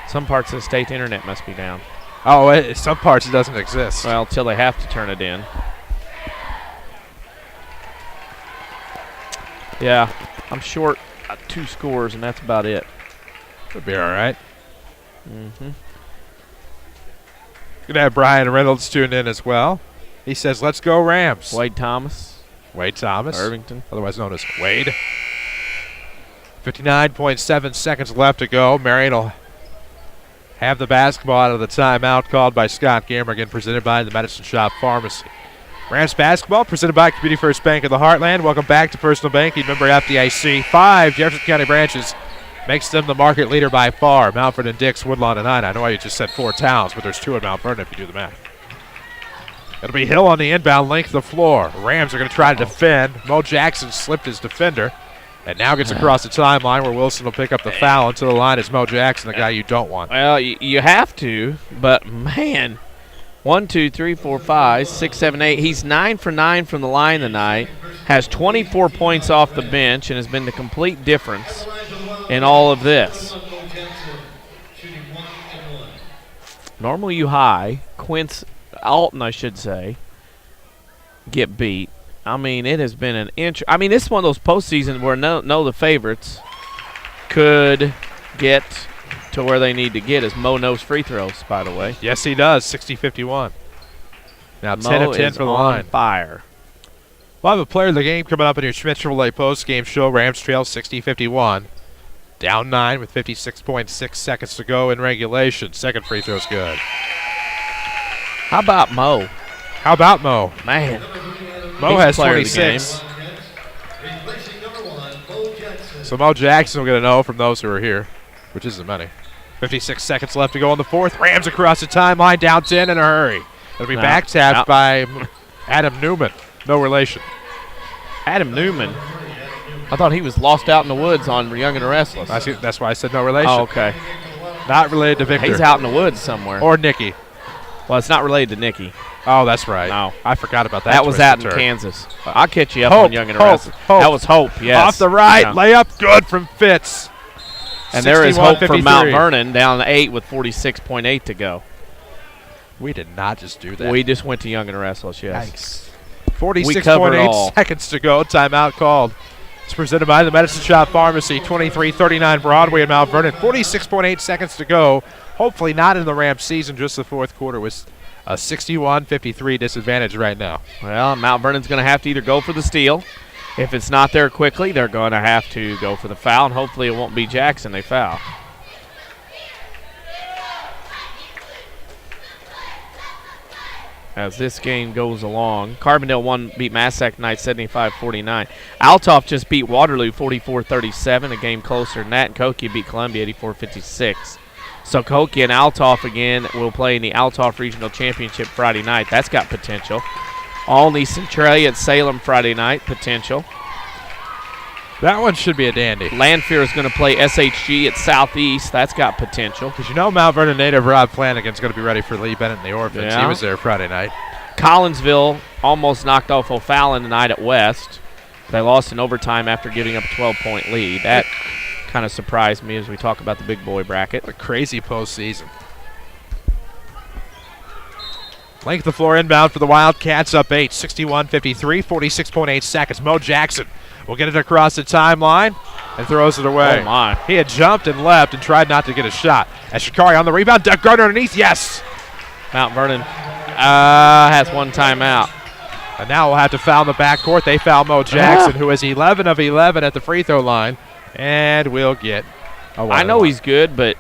S3: some parts of the state internet must be down.
S2: Oh, some parts it doesn't exist.
S3: Well, till they have to turn it in. Yeah, I'm short 2 scores, and that's about it.
S2: Could be all right.
S3: Mm-hmm.
S2: Going to have Brian Reynolds tune in as well. He says, let's go Rams.
S3: Wade Thomas.
S2: Irvington. Otherwise known as Wade. 59.7 seconds left to go. Marion will have the basketball out of the timeout called by Scott Gambergen, presented by the Medicine Shop Pharmacy. Rams basketball presented by Community First Bank of the Heartland. Welcome back to Personal Banking. Member FDIC. 5 Jefferson County branches makes them the market leader by far. Mount Vernon, Dix, Woodlawn, and Ina. I know I just said 4 towns, but there's 2 in Mount Vernon if you do the math. It'll be Hill on the inbound, length of the floor. Rams are going to try to defend. Mo Jackson slipped his defender and now gets across the timeline where Wilson will pick up the foul. Into the line is Mo Jackson, the guy you don't want.
S3: Well, you have to, but man, 1, 2, 3, 4, 5, 6, 7, 8. He's 9 for 9 from the line tonight. Has 24 points off the bench and has been the complete difference in all of this. Normally you high, Alton, I should say, get beat. I mean, it has been an inch. I mean, this is one of those postseasons where the favorites could get to where they need to get. As Mo knows free throws, by the way.
S2: Yes, he does. 60-51. Now
S3: Mo
S2: 10 of 10 for the line.
S3: Fire.
S2: We'll have a player of the game coming up in your Schmidt Chevrolet post-game show. Rams trail 60-51. Down 9 with 56.6 seconds to go in regulation. Second free throw's good.
S3: How about Mo?
S2: Man. Mo
S3: He's
S2: has
S3: player
S2: 26. So Mo Jackson will get a no from those who are here, which isn't many. 56 seconds left to go in the fourth. Rams across the timeline, down 10 in a hurry. It'll be back tapped by Adam Newman. No relation.
S3: Adam Newman? I thought he was lost out in the woods on Young and the Restless.
S2: That's why I said no relation.
S3: Oh, okay.
S2: Not related to Victor.
S3: He's out in the woods somewhere.
S2: Or Nikki.
S3: Well, it's not related to Nikki.
S2: Oh, that's right.
S3: No.
S2: I forgot about that.
S3: That was out in Kansas. I'll catch you up on Young and Russell. That was Hope, yes.
S2: Off the right, layup, good from Fitz.
S3: And there is hope for Mount Vernon down 8 with 46.8 to go.
S2: We did not just do that.
S3: We just went to Young and Restless, yes.
S2: Yikes. 46.8 seconds to go. Timeout called. It's presented by the Medicine Shop Pharmacy, 2339 Broadway in Mount Vernon. 46.8 seconds to go. Hopefully not in the Rams season, just the fourth quarter with a 61-53 disadvantage right now.
S3: Well, Mount Vernon's going to have to either go for the steal. If it's not there quickly, they're going to have to go for the foul, and hopefully it won't be Jackson they foul. As this game goes along, Carbondale beat Massac tonight 75-49. Altoff just beat Waterloo 44-37, a game closer than that, and Cokia beat Columbia 84-56. So Cokia and Altoff again will play in the Altoff Regional Championship Friday night. That's got potential. Olney Centralia at Salem Friday night, potential.
S2: That one should be a dandy.
S3: Lanphier is going to play SHG at Southeast. That's got potential.
S2: Because you know Mount Vernon native Rob Flanagan's going to be ready for Lee Bennett and the Orphans.
S3: Yeah.
S2: He was there Friday night.
S3: Collinsville almost knocked off O'Fallon tonight at West. They lost in overtime after giving up a 12-point lead. That kind of surprised me as we talk about the big boy bracket.
S2: A crazy postseason. Length of floor inbound for the Wildcats, up 8, 61-53, 46.8 seconds. Mo Jackson will get it across the timeline and throws it away.
S3: Oh, my.
S2: He had jumped and left and tried not to get a shot. As Shikari on the rebound, Doug Gardner underneath, yes!
S3: Mount Vernon has one timeout.
S2: And now we'll have to foul in the backcourt. They foul Mo Jackson, who is 11 of 11 at the free throw line, and will get a
S3: I know he's good, but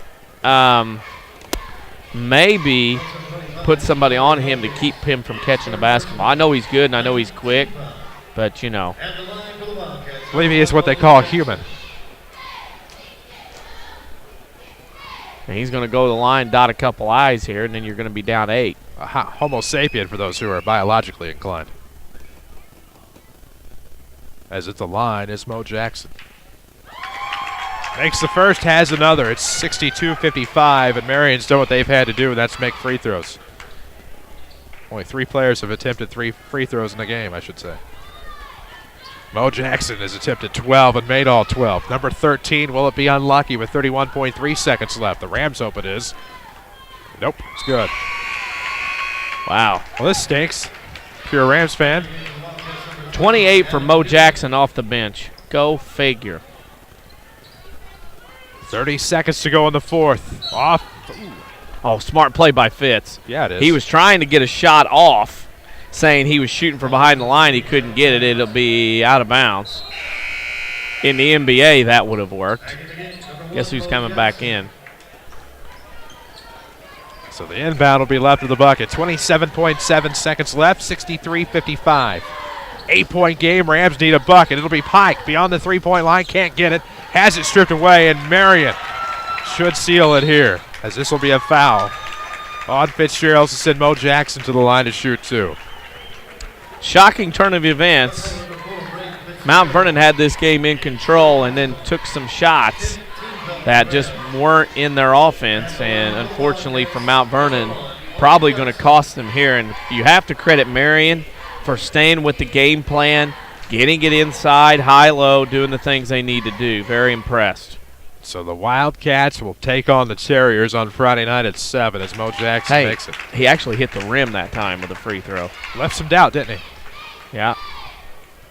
S3: maybe put somebody on him to keep him from catching the basketball. I know he's good and I know he's quick, but you know.
S2: I believe he is what they call human.
S3: And he's going to go to the line, dot a couple I's here, and then you're going to be down 8.
S2: Homo sapien for those who are biologically inclined. As at the line is Mo Jackson. Makes the first, has another. It's 62-55, and Marion's done what they've had to do, and that's make free throws. Only 3 players have attempted 3 free throws in the game, I should say. Mo Jackson has attempted 12 and made all 12. Number 13, will it be unlucky with 31.3 seconds left? The Rams hope it is. Nope, it's good.
S3: Wow.
S2: Well, this stinks. If you're a Rams fan.
S3: 28 for Mo Jackson off the bench. Go figure.
S2: 30 seconds to go in the fourth. Off. Ooh.
S3: Oh, smart play by Fitz.
S2: Yeah, it is.
S3: He was trying to get a shot off, saying he was shooting from behind the line. He couldn't get it. It'll be out of bounds. In the NBA, that would have worked. Guess who's coming back in?
S2: So the inbound will be left of the bucket. 27.7 seconds left, 63-55. 8-point game, Rams need a bucket. It'll be Pike beyond the three-point line, can't get it. Has it stripped away, and Marion should seal it here, as this will be a foul on Fitzgerald to send Mo Jackson to the line to shoot 2.
S3: Shocking turn of events. Mount Vernon had this game in control and then took some shots that just weren't in their offense, and unfortunately for Mount Vernon, probably going to cost them here. And you have to credit Marion for staying with the game plan, getting it inside, high-low, doing the things they need to do. Very impressed.
S2: So the Wildcats will take on the Terriers on Friday night at 7 as Mo Jackson makes it.
S3: He actually hit the rim that time with a free throw.
S2: Left some doubt, didn't he?
S3: Yeah.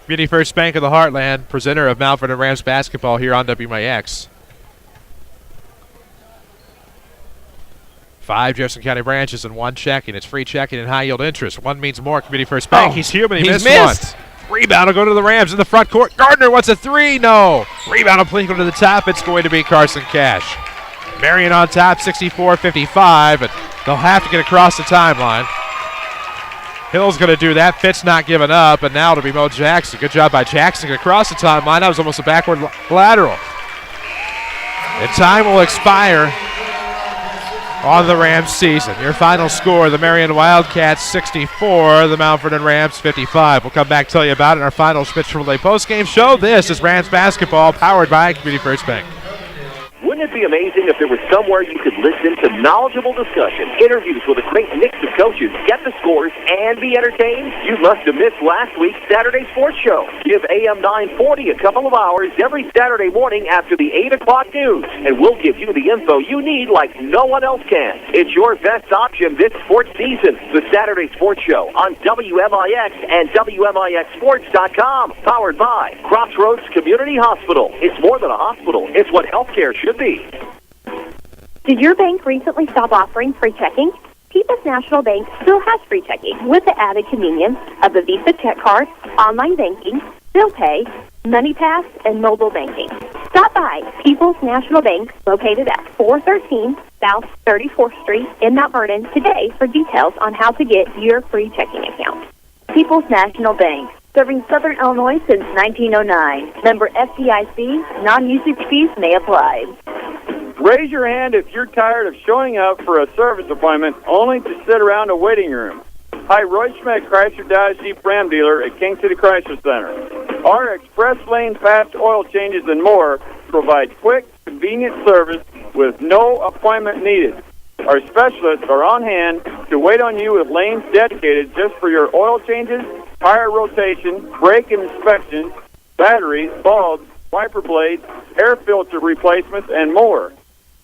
S2: Community First Bank of the Heartland, presenter of Mount Vernon Rams basketball here on WMIX. 5 Jefferson County branches and 1 checking. It's free checking and high yield interest. 1 means more. Community First Bank. He's human. He missed one. Rebound will go to the Rams in the front court. Gardner wants a 3. No. Rebound will go to the top. It's going to be Carson Cash. Marion on top, 64-55, but they'll have to get across the timeline. Hill's going to do that. Fitz not giving up, and now it'll be Mo Jackson. Good job by Jackson. Get across the timeline. That was almost a backward lateral. And time will expire on the Rams season. Your final score, the Marion Wildcats 64, the Mount Vernon Rams 55. We'll come back and tell you about it in our final Spitz Relay postgame show. This is Rams basketball powered by Community First Bank.
S1: Wouldn't it be amazing if there was somewhere you could listen to knowledgeable discussion, interviews with a great mix of coaches, get the scores, and be entertained? You must have missed last week's Saturday Sports Show. Give AM 940 a couple of hours every Saturday morning after the 8 o'clock news, and we'll give you the info you need like no one else can. It's your best option this sports season. The Saturday Sports Show on WMIX and WMIXSports.com. Powered by Crossroads Community Hospital. It's more than a hospital. It's what healthcare should be.
S13: Did your bank recently stop offering free checking? People's National Bank still has free checking with the added convenience of a Visa check card, online banking, bill pay, MoneyPass, and mobile banking. Stop by People's National Bank located at 413 South 34th Street in Mount Vernon today for details on how to get your free checking account. People's National Bank, serving Southern Illinois since 1909. Member FDIC, non-usage fees may apply.
S8: Raise your hand if you're tired of showing up for a service appointment only to sit around a waiting room. Hi, Roy Schmidt, Chrysler Dodge Jeep Ram dealer at King City Chrysler Center. Our express lane fast oil changes and more provide quick, convenient service with no appointment needed. Our specialists are on hand to wait on you with lanes dedicated just for your oil changes, tire rotation, brake inspections, batteries, bulbs, wiper blades, air filter replacements, and more.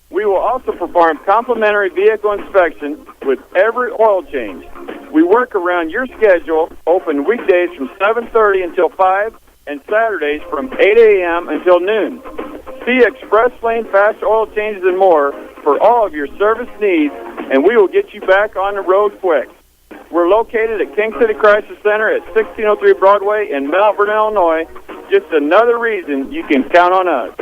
S8: We will also perform complimentary vehicle inspection with every oil change. We work around your schedule, open weekdays from 7:30 until 5 and Saturdays from 8 a.m. until noon. See Express Lane Fast Oil Changes and more for all of your service needs, and we will get you back on the road quick. We're located at King City Chrysler Center at 1603 Broadway in Mount Vernon, Illinois. Just another reason you can count on us.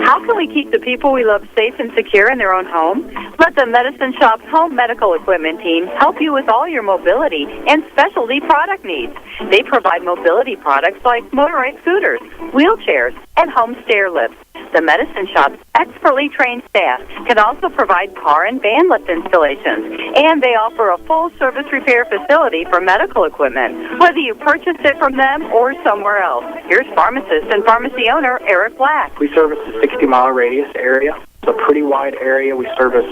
S6: How can we keep the people we love safe and secure in their own home? Let the Medicine Shop's home medical equipment team help you with all your mobility and specialty product needs. They provide mobility products like motorized scooters, wheelchairs, and home stair lifts. The Medicine Shop's expertly trained staff can also provide car and van lift installations, and they offer a full-service repair facility for medical equipment, whether you purchase it from them or somewhere else. Here's pharmacist and pharmacy owner Eric Black.
S7: We service a 60-mile radius area. It's a pretty wide area. We service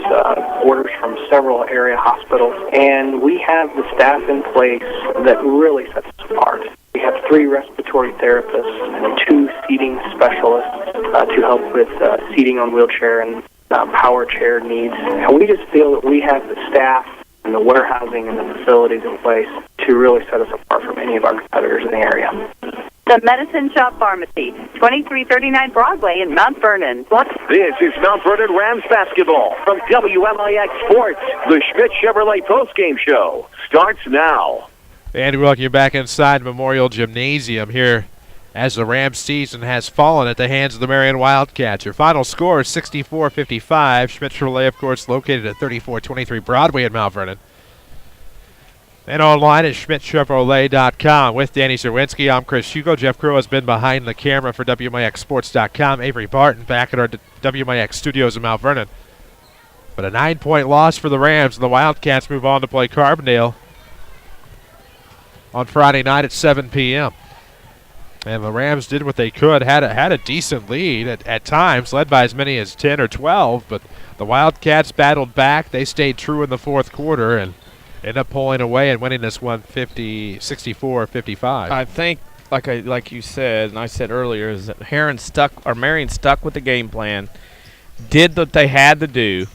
S7: orders from several area hospitals, and we have the staff in place that really sets us apart. We have 3 respiratory therapists and 2 seating specialists to help with seating on wheelchair and power chair needs. And we just feel that we have the staff and the warehousing and the facilities in place to really set us apart from any of our competitors in the area.
S6: The Medicine Shop Pharmacy, 2339 Broadway in Mount Vernon.
S1: This is Mount Vernon Rams basketball from WMIX Sports. The Schmidt Chevrolet postgame show starts now.
S2: And we welcome you back inside Memorial Gymnasium here as the Rams season has fallen at the hands of the Marion Wildcats. Your final score is 64-55. Schmidt Chevrolet, of course, located at 3423 Broadway in Mount Vernon. And online at schmidtchevrolet.com. With Danny Czerwinski, I'm Chris Hugo. Jeff Crow has been behind the camera for WMIXSports.com. Avery Barton back at our WMIX studios in Mount Vernon. But a 9-point loss for the Rams, and the Wildcats move on to play Carbondale on Friday night at 7 p.m. And the Rams did what they could, had a decent lead at times, led by as many as 10 or 12, but the Wildcats battled back. They stayed true in the fourth quarter and ended up pulling away and winning this one 64-55.
S3: I think, like you said, and I said earlier, is that Marion stuck with the game plan, did what they had to do,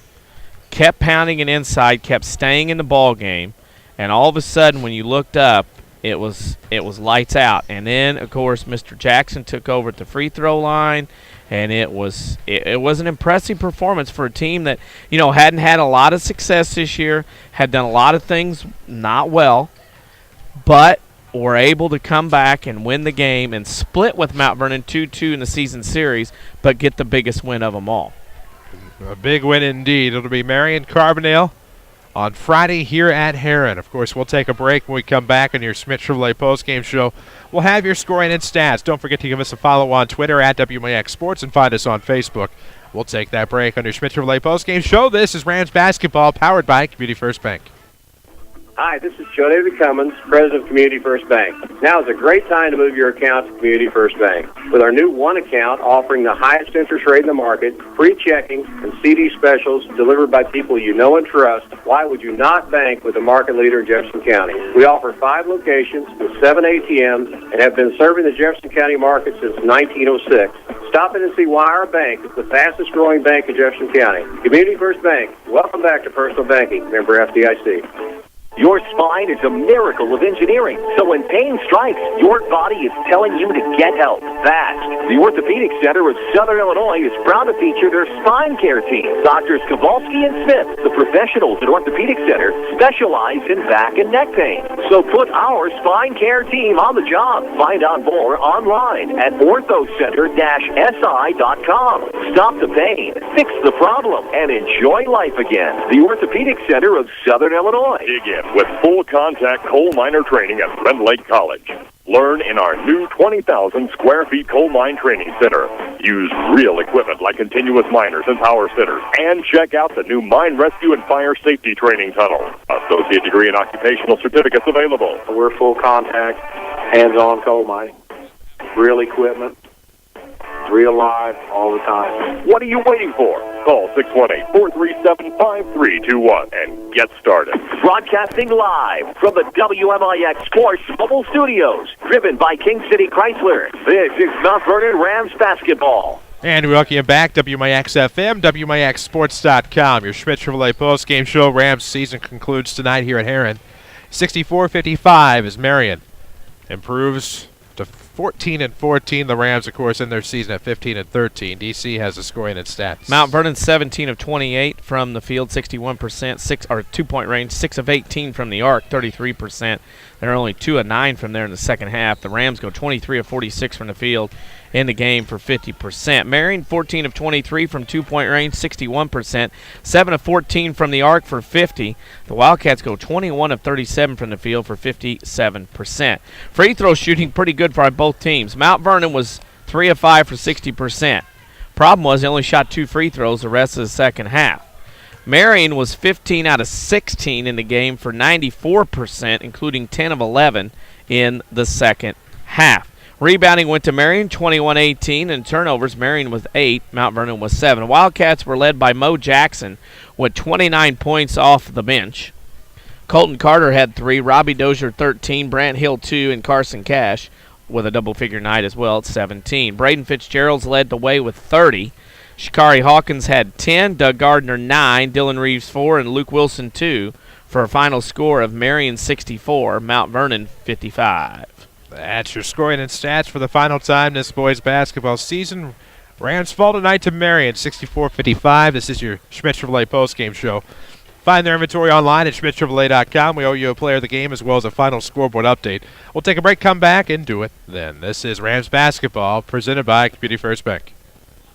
S3: kept pounding it inside, kept staying in the ball game, and all of a sudden when you looked up, it was lights out. And then, of course, Mr. Jackson took over at the free throw line, and it was an impressive performance for a team that, hadn't had a lot of success this year, had done a lot of things not well, but were able to come back and win the game and split with Mount Vernon 2-2 in the season series, but get the biggest win of them all.
S2: A big win indeed. It'll be Marion Carbondale on Friday here at Herrin. Of course, we'll take a break when we come back on your Schmidt Chevrolet postgame show. We'll have your scoring and stats. Don't forget to give us a follow on Twitter at WMIX Sports and find us on Facebook. We'll take that break on your Schmidt Chevrolet postgame show. This is Rams basketball powered by Community First Bank.
S4: Hi, this is Joe David Cummins, President of Community First Bank. Now is a great time to move your account to Community First Bank. With our new One account offering the highest interest rate in the market, free checking, and CD specials delivered by people you know and trust, why would you not bank with the market leader in Jefferson County? We offer 5 locations with 7 ATMs and have been serving the Jefferson County market since 1906. Stop in and see why our bank is the fastest growing bank in Jefferson County. Community First Bank. Welcome back to Personal Banking. Member FDIC.
S1: Your spine is a miracle of engineering. So when pain strikes, your body is telling you to get help fast. The Orthopedic Center of Southern Illinois is proud to feature their spine care team. Doctors Kowalski and Smith, the professionals at Orthopedic Center, specialize in back and neck pain. So put our spine care team on the job. Find out more online at orthocenter-si.com. Stop the pain, fix the problem, and enjoy life again. The Orthopedic Center of Southern Illinois.
S14: Dig in with full contact coal miner training at Friend Lake College. Learn in our new 20,000 square feet coal mine training center. Use real equipment like continuous miners and power sitters. And check out the new mine rescue and fire safety training tunnel. Associate degree and occupational certificates available.
S4: We're full contact, hands-on coal mining. Real equipment, real live, all the time.
S14: What are you waiting for? Call 618-437-5321 and get started.
S1: Broadcasting live from the WMIX Sports Mobile Studios, driven by King City Chrysler. This is Mount Vernon Rams basketball.
S2: And we welcome you back, WMIX FM, WMIXsports.com. Your Schmidt Chevrolet postgame show. Rams season concludes tonight here at Herrin. 64-55 as Marion improves to 14-14. The Rams, of course, in their season at 15-13. DC has the scoring and stats.
S3: Mount Vernon 17 of 28 from the field, 61%, 2-point range, 6 of 18 from the arc, 33%. They're only 2 of 9 from there in the second half. The Rams go 23 of 46 from the field in the game for 50%. Marion 14 of 23 from 2-point range, 61%, 7 of 14 from the arc for 50. The Wildcats go 21 of 37 from the field for 57%. Free throw shooting pretty good for both teams. Mount Vernon was 3 of 5 for 60%. Problem was they only shot 2 free throws the rest of the second half. Marion was 15 out of 16 in the game for 94%, including 10 of 11 in the second half. Rebounding went to Marion, 21-18, and turnovers, Marion was 8, Mount Vernon was 7. Wildcats were led by Mo Jackson with 29 points off the bench. Colton Carter had 3, Robbie Dozier 13, Brant Hill 2, and Carson Cash with a double-figure night as well at 17. Braden Fitzgerald's led the way with 30. Shikari Hawkins had 10, Doug Gardner 9, Dylan Reeves 4, and Luke Wilson 2 for a final score of Marion 64, Mount Vernon 55.
S2: That's your scoring and stats for the final time this boys basketball season. Rams fall tonight to Marion, 64-55. This is your Schmidt Chevrolet postgame show. Find their inventory online at schmidtchevrolet.com. We owe you a player of the game as well as a final scoreboard update. We'll take a break, come back, and do it then. This is Rams basketball presented by Community First Bank.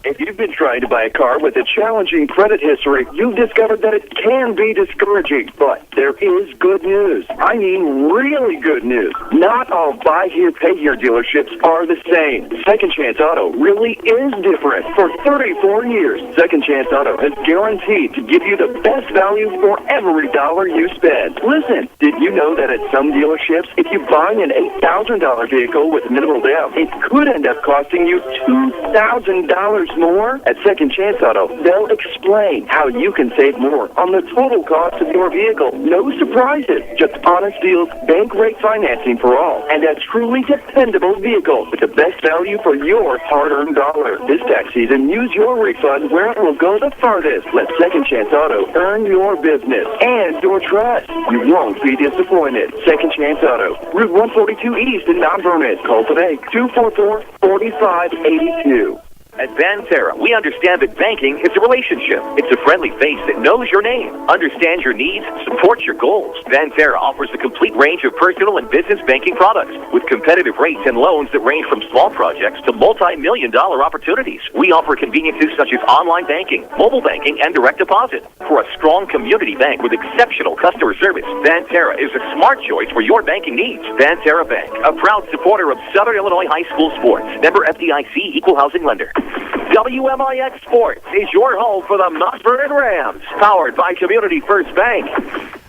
S12: If you've been trying to buy a car with a challenging credit history, you've discovered that it can be discouraging. But there is good news. I mean really good news. Not all buy here, pay here dealerships are the same. Second Chance Auto really is different. For 34 years, Second Chance Auto has guaranteed to give you the best value for every dollar you spend. Listen, did you know that at some dealerships, if you buy an $8,000 vehicle with minimal down, it could end up costing you $2,000 more? At Second Chance Auto, they'll explain how you can save more on the total cost of your vehicle. No surprises, just honest deals, bank rate financing for all, and a truly dependable vehicle with the best value for your hard-earned dollar. This tax season, use your refund where it will go the farthest. Let Second Chance Auto earn your business and your trust. You won't be disappointed. Second Chance Auto, Route 142 East in Mount Vernon. Call today, 244-4582.
S1: At Banterra, we understand that banking is a relationship. It's a friendly face that knows your name, understands your needs, supports your goals. Banterra offers a complete range of personal and business banking products with competitive rates and loans that range from small projects to multi-million-dollar opportunities. We offer conveniences such as online banking, mobile banking, and direct deposit. For a strong community bank with exceptional customer service, Banterra is a smart choice for your banking needs. Banterra Bank, a proud supporter of Southern Illinois high school sports. Member FDIC, Equal Housing Lender. WMIX Sports is your home for the Mount Vernon Rams, powered by Community First Bank.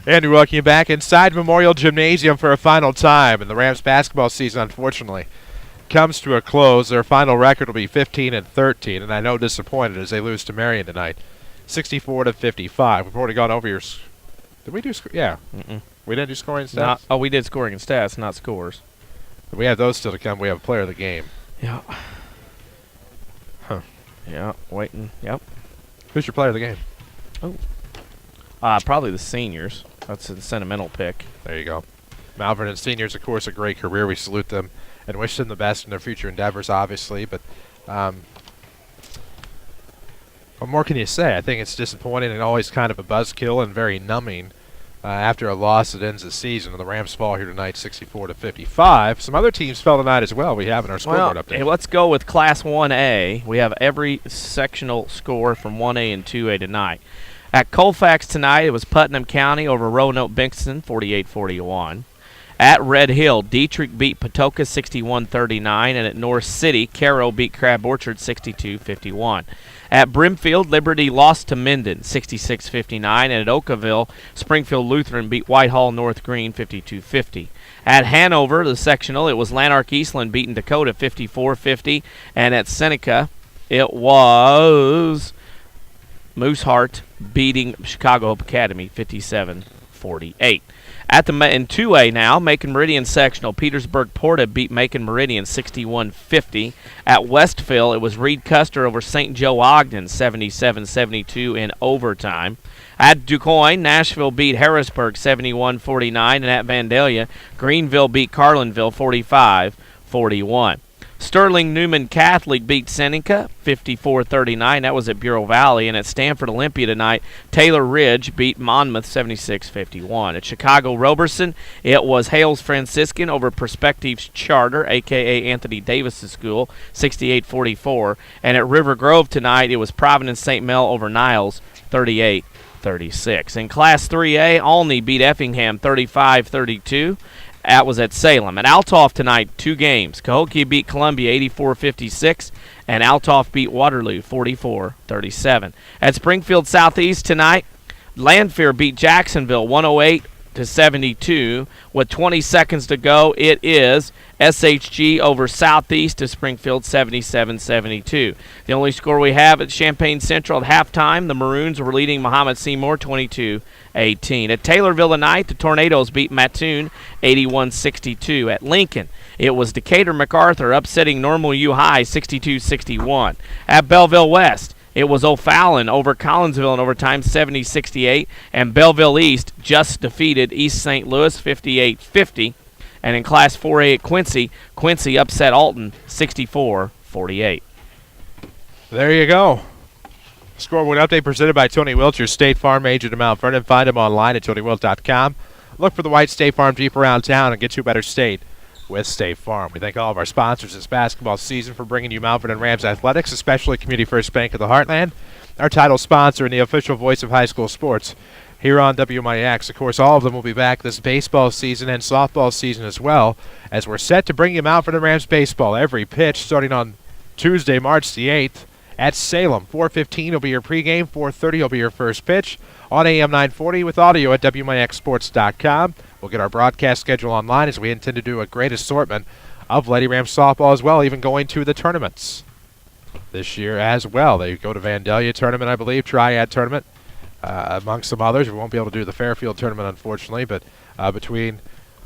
S2: And we welcome you back inside Memorial Gymnasium for a final time. And the Rams basketball season, unfortunately, comes to a close. Their final record will be 15-13, and I know disappointed as they lose to Marion tonight, 64-55. We've already gone over your. Did we do? Yeah. We didn't do scoring stats.
S3: We did scoring and stats, not scores.
S2: We have those still to come. We have player of the game.
S3: Yeah.
S2: Huh.
S3: Yeah. Waiting. Yep.
S2: Who's your player of the game?
S3: Oh. Probably the seniors. That's a sentimental pick.
S2: There you go. Mount Vernon seniors, of course, a great career. We salute them and wish them the best in their future endeavors, obviously. But what more can you say? I think it's disappointing and always kind of a buzzkill and very numbing after a loss that ends the season. The Rams fall here tonight 64-55. Some other teams fell tonight as well. We have in our scoreboard update.
S3: Hey, let's go with Class 1A. We have every sectional score from 1A and 2A tonight. At Colfax tonight, it was Putnam County over Roanoke-Binkson, 48-41. At Red Hill, Dietrich beat Patoka 61-39, and at North City, Caro beat Crab Orchard 62-51. At Brimfield, Liberty lost to Minden 66-59, and at Oakville, Springfield Lutheran beat Whitehall North Green 52-50. At Hanover, the sectional, it was Lanark Eastland beating Dakota 54-50, and at Seneca, it was Mooseheart beating Chicago Hope Academy 57-48. In 2A now, Macon Meridian sectional, Petersburg Porta beat Macon Meridian 61-50. At Westville, it was Reed Custer over St. Joe Ogden 77-72 in overtime. At DuQuoin, Nashville beat Harrisburg 71-49, and at Vandalia, Greenville beat Carlinville 45-41. Sterling Newman Catholic beat Seneca 54-39. That was at Bureau Valley. And at Stanford Olympia tonight, Taylor Ridge beat Monmouth 76-51. At Chicago Roberson, it was Hales Franciscan over Perspectives Charter, a.k.a. Anthony Davis' school, 68-44. And at River Grove tonight, it was Providence St. Mel over Niles, 38-36. In Class 3A, Olney beat Effingham 35-32. That was at Salem. At Althoff tonight, 2 games. Cahokia beat Columbia 84-56, and Althoff beat Waterloo 44-37. At Springfield Southeast tonight, Lanphier beat Jacksonville 108-72. With 20 seconds to go, it is SHG over Southeast to Springfield 77-72. The only score we have at Champaign Central at halftime, the Maroons were leading Muhammad Seymour 22-18. At Taylorville tonight, the Tornadoes beat Mattoon 81-62. At Lincoln, it was Decatur MacArthur upsetting Normal U High 62-61. At Belleville West, it was O'Fallon over Collinsville in overtime 70-68. And Belleville East just defeated East St. Louis 58-50. And in Class 4A at Quincy upset Alton 64-48.
S2: There you go. Scoreboard update presented by Tony Wilt, your State Farm agent in Mount Vernon. Find him online at TonyWilt.com. Look for the white State Farm Jeep around town and get you a better state with State Farm. We thank all of our sponsors this basketball season for bringing you Mount Vernon Rams athletics, especially Community First Bank of the Heartland, our title sponsor and the official voice of high school sports here on WMIX. Of course, all of them will be back this baseball season and softball season as well, as we're set to bring you Mount Vernon Rams baseball every pitch starting on Tuesday, March the 8th at Salem. 4:15 will be your pregame, 4:30 will be your first pitch on AM 940 with audio at WMIXsports.com. We'll get our broadcast schedule online as we intend to do a great assortment of Lady Rams softball as well, even going to the tournaments this year as well. They go to Vandalia tournament, I believe, Triad tournament, among some others. We won't be able to do the Fairfield tournament, unfortunately, but between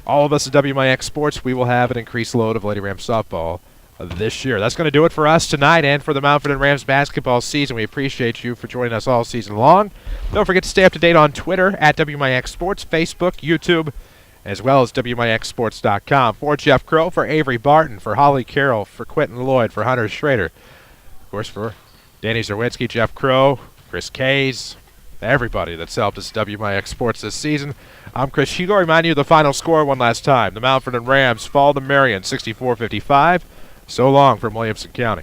S2: all of us at WMIX Sports, we will have an increased load of Lady Rams softball this year. That's going to do it for us tonight and for the Mount Vernon Rams basketball season. We appreciate you for joining us all season long. Don't forget to stay up to date on Twitter at WMIX Sports, Facebook, YouTube, as well as WMIXsports.com. For Jeff Crow, for Avery Barton, for Holly Carroll, for Quentin Lloyd, for Hunter Schrader, of course for Danny Czerwinski, Jeff Crow, Chris Kays, everybody that's helped us at WMIX Sports this season. I'm Chris Hugo. Remind you of the final score one last time. The Mount Vernon Rams fall to Marion 64-55. So long from Williamson County.